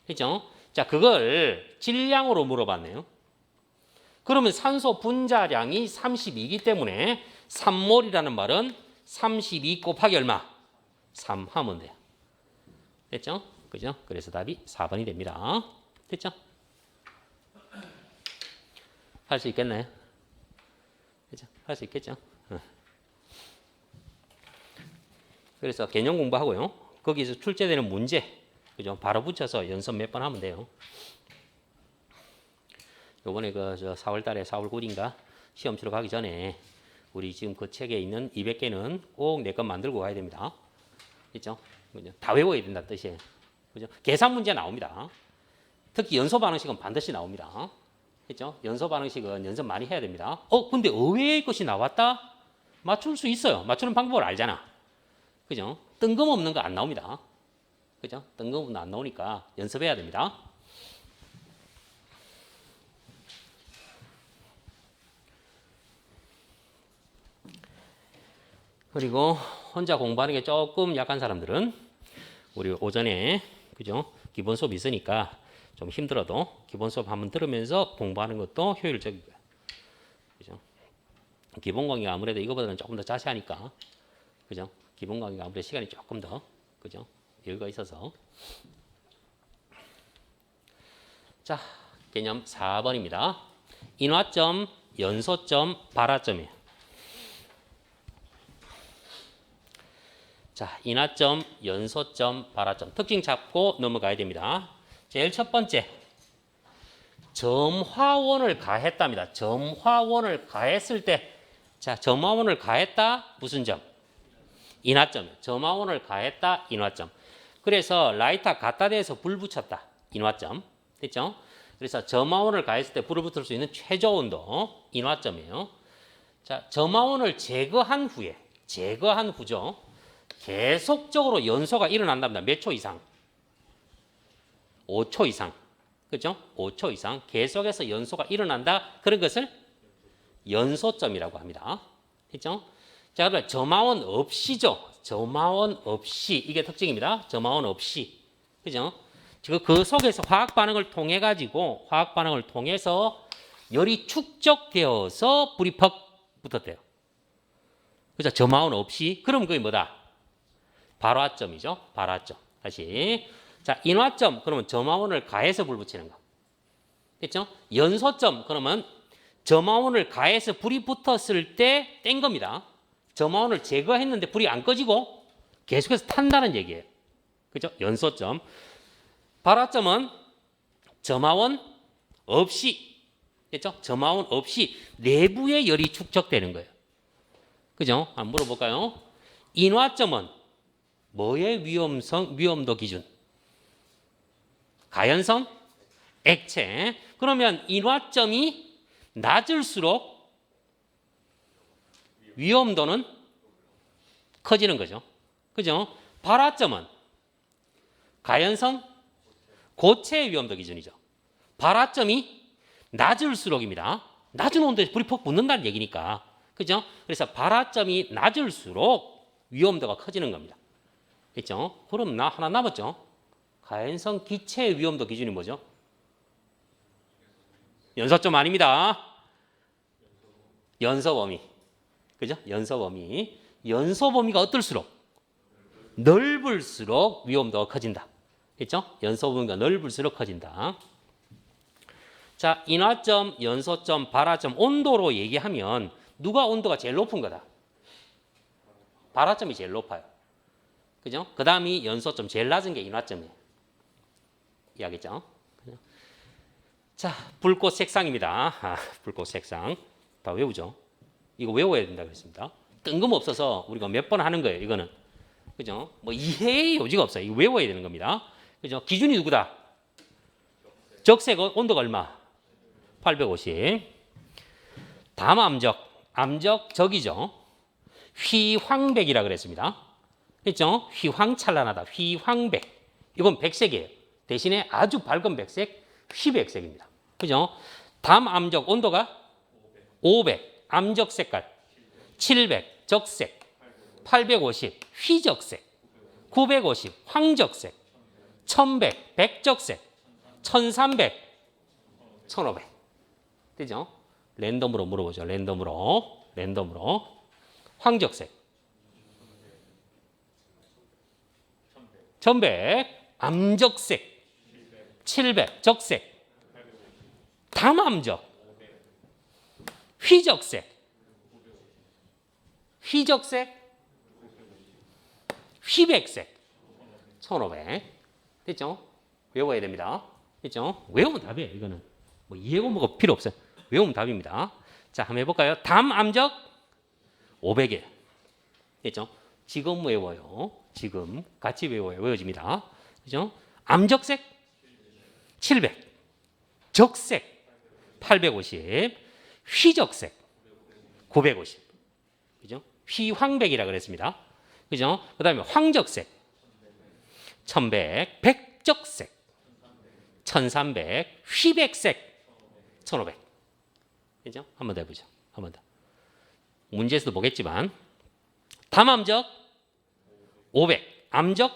[SPEAKER 1] 그죠? 자, 그걸 질량으로 물어봤네요. 그러면 산소 분자량이 32이기 때문에 3몰이라는 말은 32 곱하기 얼마? 3 하면 돼요. 됐죠? 그죠? 그래서 답이 4번이 됩니다. 됐죠? 할 수 있겠나요? 그죠? 할 수 있겠죠? 그래서 개념 공부하고요. 거기서 출제되는 문제, 그죠? 바로 붙여서 연습 몇 번 하면 돼요. 요번에 그 4월 달에 4월 9일인가 시험 치러 가기 전에 우리 지금 그 책에 있는 200개는 꼭 내 것 만들고 가야 됩니다. 그죠? 다 외워야 된다는 뜻이에요. 그죠? 계산 문제 나옵니다. 특히 연소 반응식은 반드시 나옵니다. 그죠? 연소 반응식은 연습 많이 해야 됩니다. 근데 의외의 것이 나왔다? 맞출 수 있어요. 맞추는 방법을 알잖아. 그죠? 뜬금없는 거 안 나옵니다. 그죠? 뜬금없는 거 안 나오니까 연습해야 됩니다. 그리고 혼자 공부하는 게 조금 약한 사람들은 우리 오전에 그죠? 기본 수업 있으니까 좀 힘들어도 기본 수업 한번 들으면서 공부하는 것도 효율적이고요. 그죠? 기본 강의가 아무래도 이거보다는 조금 더 자세하니까 그죠? 기본 강의가 아무래도 시간이 조금 더 그죠? 여유가 있어서. 자, 개념 4번입니다. 인화점, 연소점, 발화점이에요. 자, 인화점, 연소점, 발화점. 특징 잡고 넘어가야 됩니다. 제일 첫 번째, 점화원을 가했답니다. 점화원을 가했을 때, 자, 점화원을 가했다, 무슨 점? 인화점. 점화원을 가했다, 인화점. 그래서 라이터 갖다 대서 불 붙였다, 인화점. 됐죠? 그래서 점화원을 가했을 때 불을 붙일 수 있는 최저 온도, 인화점이에요. 자, 점화원을 제거한 후죠. 계속적으로 연소가 일어난답니다. 몇 초 이상? 5초 이상. 그죠? 5초 이상 계속해서 연소가 일어난다. 그런 것을 연소점이라고 합니다. 됐죠? 자, 그러면 점화원 없이죠. 점화원 없이. 이게 특징입니다. 점화원 없이. 그죠? 그 속에서 화학 반응을 통해서 열이 축적되어서 불이 퍽 붙었대요. 그죠? 점화원 없이. 그럼 그게 뭐다? 발화점이죠. 발화점. 다시. 자, 인화점. 그러면 점화원을 가해서 불 붙이는 거. 됐죠? 연소점. 그러면 점화원을 가해서 불이 붙었을 때 뗀 겁니다. 점화원을 제거했는데 불이 안 꺼지고 계속해서 탄다는 얘기예요. 그죠? 연소점. 발화점은 점화원 없이 됐죠? 점화원 없이 내부의 열이 축적되는 거예요. 그죠? 한번 물어볼까요? 인화점은 뭐의 위험도 기준? 가연성? 액체. 그러면 인화점이 낮을수록 위험도는 커지는 거죠. 그죠? 발화점은 가연성? 고체의 위험도 기준이죠. 발화점이 낮을수록입니다. 낮은 온도에 불이 퍽 붙는다는 얘기니까. 그죠? 그래서 발화점이 낮을수록 위험도가 커지는 겁니다. 됐죠? 그럼 하나 남았죠? 가연성 기체의 위험도 기준이 뭐죠? 연소점 아닙니다. 연소 범위. 그죠? 연소 범위. 연소 범위가 어떨수록? 넓을수록 위험도가 커진다. 그렇죠? 연소 범위가 넓을수록 커진다. 자, 인화점, 연소점, 발화점, 온도로 얘기하면 누가 온도가 제일 높은 거다? 발화점이 제일 높아요. 그죠? 그 다음이 연소점, 제일 낮은 게 인화점이에요. 이해하겠죠? 자, 불꽃 색상입니다. 불꽃 색상. 다 외우죠? 이거 외워야 된다고 했습니다. 뜬금없어서 우리가 몇 번 하는 거예요, 이거는. 그죠? 뭐 이해의 여지가 없어요. 이거 외워야 되는 겁니다. 그죠? 기준이 누구다? 적색 온도가 얼마? 850. 담암적, 암적적이죠. 휘황백이라 그랬습니다. 그렇죠? 휘황찬란하다. 휘황백. 이건 백색이에요. 대신에 아주 밝은 백색, 휘백색입니다. 그죠? 담암적 온도가 500, 암적 색깔 700, 적색 850, 휘적색 950, 황적색 1100, 백적색 1300, 1500. 되죠? 랜덤으로 물어보죠. 랜덤으로. 황적색 1100, 암적색 700, 적색 담암적 휘적색 휘백색 1500. 됐죠? 외워야 됩니다. 됐죠? 외우면 답이에요. 이거는 뭐 이해고뭐가 필요 없어요. 외우면 답입니다. 자, 한번 해볼까요? 담암적 500이에요. 됐죠? 지금 외워요. 지금 같이 외워요. 외워집니다. 그죠? 암적색 700, 적색 850, 휘적색 950. 그죠? 휘황백이라 그랬습니다. 그죠? 그다음에 황적색 1100, 백적색 1300, 휘백색 1500. 그죠? 한 번 더 해보죠. 한 번 더. 문제에서도 보겠지만 담암적 500, 암적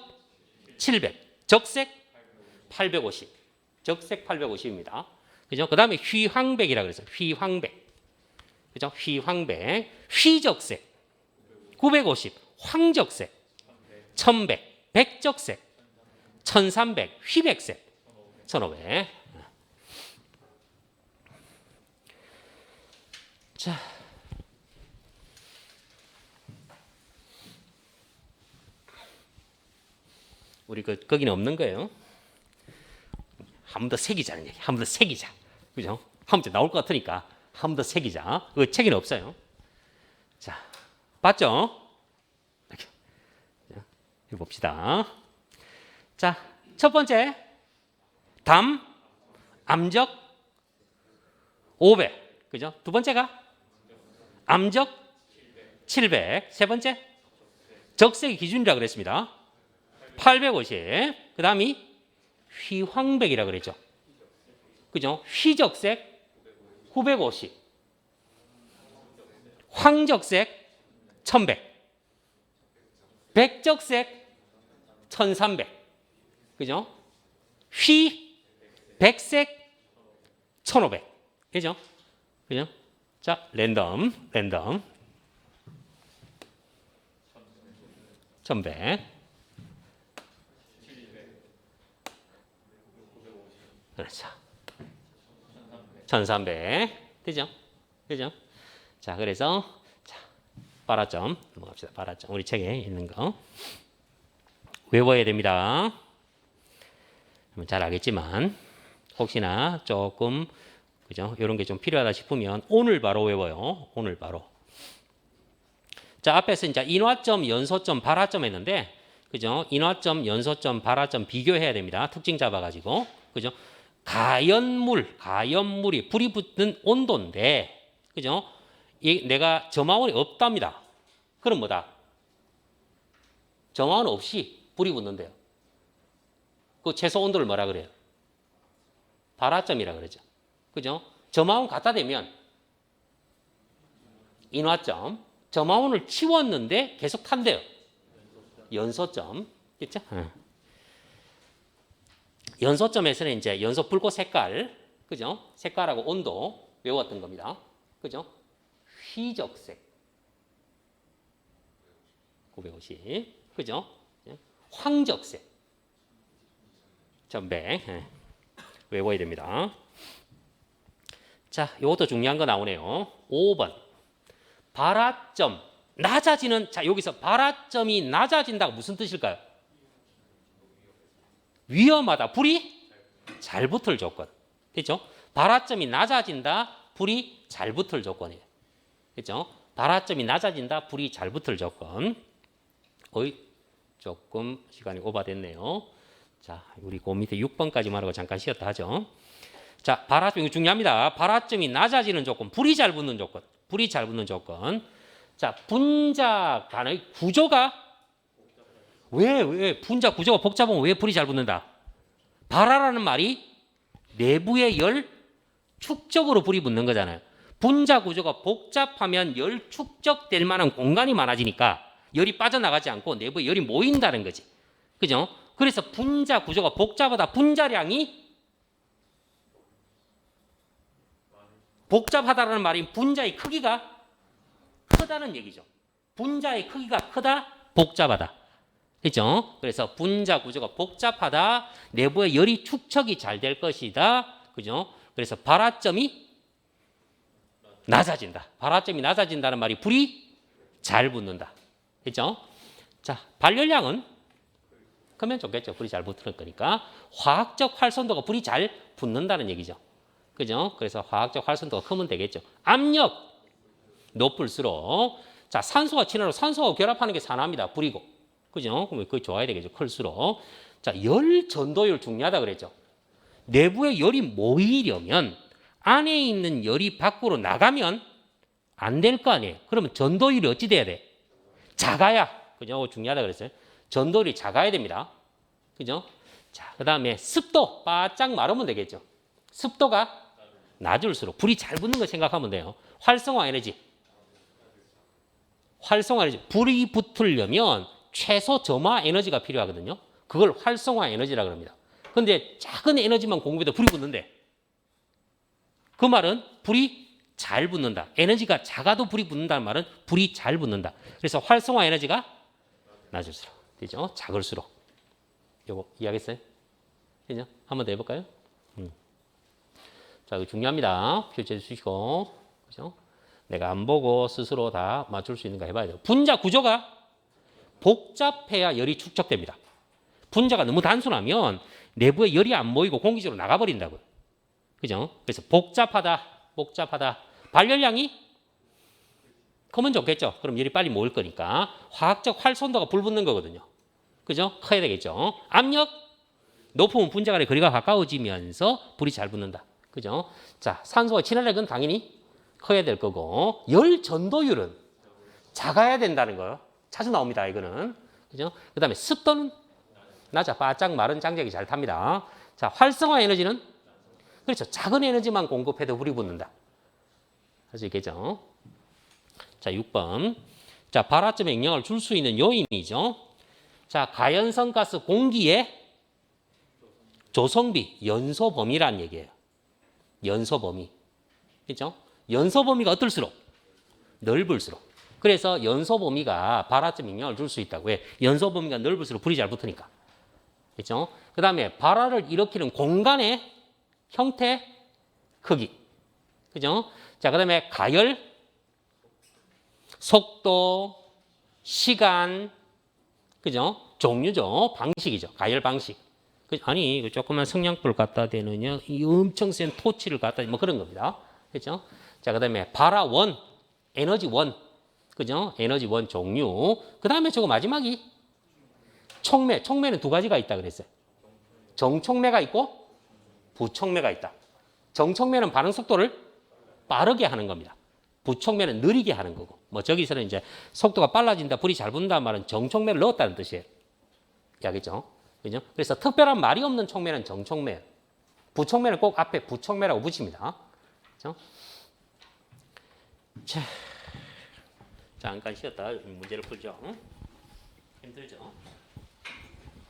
[SPEAKER 1] 700, 적색 850. 적색 850입니다. 그죠? 그 다음에 휘황백이라 그랬어요. 휘황백. 그죠? 휘황백. 휘적색 950, 황적색 1100, 백적색 1300, 휘백색 1500. 자, 우리 거기는 없는 거예요. 한 번 더 새기자는 얘기. 한 번 더 새기자. 그죠? 한 번 더 나올 것 같으니까 한 번 더 새기자. 그 책에는 없어요. 자, 봤죠? 이렇게. 해봅시다. 자, 첫 번째 담, 암적 500. 그죠? 두 번째가 암적 700. 세 번째 적색이 기준이라 그랬습니다. 850. 그 다음이 휘황백이라 그랬죠. 그죠? 휘적색 950, 황적색 1100, 백적색 1300. 그죠? 휘백색 1500. 그죠? 그죠? 자, 랜덤 1100. 그렇죠. 1300. 되죠? 그죠? 자, 그래서 자, 발화점 넘어갑시다. 발화점. 우리 책에 있는 거 외워야 됩니다. 잘 알겠지만 혹시나 조금 그죠? 이런 게 좀 필요하다 싶으면 오늘 바로 외워요. 오늘 바로. 자, 앞에서 이제 인화점, 연소점, 발화점 했는데, 그죠? 인화점, 연소점, 발화점 비교해야 됩니다. 특징 잡아가지고, 그죠? 가연물이 불이 붙는 온도인데, 그죠? 내가 점화원이 없답니다. 그럼 뭐다? 점화원 없이 불이 붙는데요. 그 최소 온도를 뭐라 그래요? 발화점이라 그러죠. 그죠? 점화원 갖다 대면 인화점, 점화원을 치웠는데 계속 탄대요. 연소점, 그렇죠? 연소점에서는 이제 연소 불꽃 색깔, 그죠? 색깔하고 온도 외웠던 겁니다. 그죠? 휘적색, 950, 그죠? 황적색, 전백 외워야 됩니다. 자, 이것도 중요한 거 나오네요. 5번. 발화점, 낮아지는, 자, 여기서 발화점이 낮아진다가 무슨 뜻일까요? 위험하다. 불이 잘 붙을 조건. 그렇죠? 발화점이 낮아진다. 불이 잘 붙을 조건이에요. 그렇죠? 발화점이 낮아진다. 불이 잘 붙을 조건. 조금 시간이 오버됐네요. 자, 우리 그 밑에 6번까지만 하고 잠깐 쉬었다 하죠. 자, 발화점 이거 중요합니다. 발화점이 낮아지는 조건, 불이 잘 붙는 조건. 불이 잘 붙는 조건. 자, 분자 간의 구조가 왜 분자 구조가 복잡하면 왜 불이 잘 붙는다? 발화라는 말이 내부의 열 축적으로 불이 붙는 거잖아요. 분자 구조가 복잡하면 열 축적될 만한 공간이 많아지니까 열이 빠져나가지 않고 내부에 열이 모인다는 거지. 그죠? 그래서 분자 구조가 복잡하다. 분자량이 복잡하다라는 말이 분자의 크기가 크다는 얘기죠. 분자의 크기가 크다, 복잡하다. 그죠? 그래서 분자 구조가 복잡하다, 내부에 열이 축적이 잘 될 것이다. 그죠? 그래서 발화점이 낮아진다. 발화점이 낮아진다는 말이 불이 잘 붙는다. 그죠? 자, 발열량은 크면 좋겠죠. 불이 잘 붙는 거니까. 화학적 활성도가 불이 잘 붙는다는 얘기죠. 그죠? 그래서 화학적 활성도가 크면 되겠죠. 압력 높을수록, 자, 산소와 친화로 산소와 결합하는 게 산화입니다. 불이고. 그죠? 그럼 그게 좋아야 되겠죠. 클수록. 자, 열 전도율 중요하다 그랬죠. 내부에 열이 모이려면 안에 있는 열이 밖으로 나가면 안 될 거 아니에요. 그러면 전도율이 어찌 돼야 돼? 작아야. 그죠? 중요하다 그랬어요. 전도율이 작아야 됩니다. 그죠? 자, 그 다음에 습도 바짝 마르면 되겠죠. 습도가 낮을수록 불이 잘 붙는 걸 생각하면 돼요. 활성화 에너지. 활성화 에너지. 불이 붙으려면 최소 점화 에너지가 필요하거든요. 그걸 활성화 에너지라고 합니다. 근데 작은 에너지만 공급해도 불이 붙는데 그 말은 불이 잘 붙는다. 에너지가 작아도 불이 붙는다는 말은 불이 잘 붙는다. 그래서 활성화 에너지가 낮을수록 되죠. 작을수록. 요거 이해하겠어요? 그죠? 한 번 더 해볼까요? 자, 이거 중요합니다. 표시해 주시고, 그죠? 내가 안 보고 스스로 다 맞출 수 있는가 해봐야 돼요. 분자 구조가 복잡해야 열이 축적됩니다. 분자가 너무 단순하면 내부에 열이 안 모이고 공기적으로 나가버린다고요. 그죠? 그래서 복잡하다. 발열량이 크면 좋겠죠. 그럼 열이 빨리 모일 거니까. 화학적 활성도가 불 붙는 거거든요. 그죠? 커야 되겠죠. 압력 높으면 분자 간의 거리가 가까워지면서 불이 잘 붙는다. 그죠? 자, 산소와 친화력은 당연히 커야 될 거고, 열 전도율은 작아야 된다는 거 자주 나옵니다. 이거는. 그죠? 그 다음에 습도는 낮아. 바짝 마른 장작이 잘 탑니다. 자, 활성화 에너지는 그렇죠. 작은 에너지만 공급해도 불이 붙는다. 할 수 있겠죠? 자, 6번. 자, 발화점에 영향을 줄 수 있는 요인이죠. 자, 가연성 가스 공기의 조성비, 연소 범위라는 얘기예요. 연소 범위. 그렇죠? 연소 범위가 어떨수록 넓을수록. 그래서 연소 범위가 발화점에 영향을 줄 수 있다고 해. 연소 범위가 넓을수록 불이 잘 붙으니까. 그렇죠? 그다음에 발화를 일으키는 공간의 형태, 크기. 그죠? 자, 그다음에 가열, 속도, 시간, 그죠? 종류죠. 방식이죠. 가열 방식. 아니 그 조그만 성냥불 갖다 대느냐 이 엄청 센 토치를 갖다 뭐 그런 겁니다. 그렇죠? 자 그다음에 발화원, 에너지원, 그죠? 에너지원 종류. 그다음에 저거 마지막이 촉매. 촉매는 두 가지가 있다 그랬어요. 정촉매가 있고 부촉매가 있다. 정촉매는 반응 속도를 빠르게 하는 겁니다. 부촉매는 느리게 하는 거고. 뭐 저기서는 이제 속도가 빨라진다, 불이 잘 붙는다는 말은 정촉매를 넣었다는 뜻이에요. 알겠죠? 그죠? 그래서 특별한 말이 없는 촉매는 정촉매. 부촉매는 꼭 앞에 부촉매라고 붙입니다. 그죠? 자, 잠깐 쉬었다 문제를 풀죠. 힘들죠?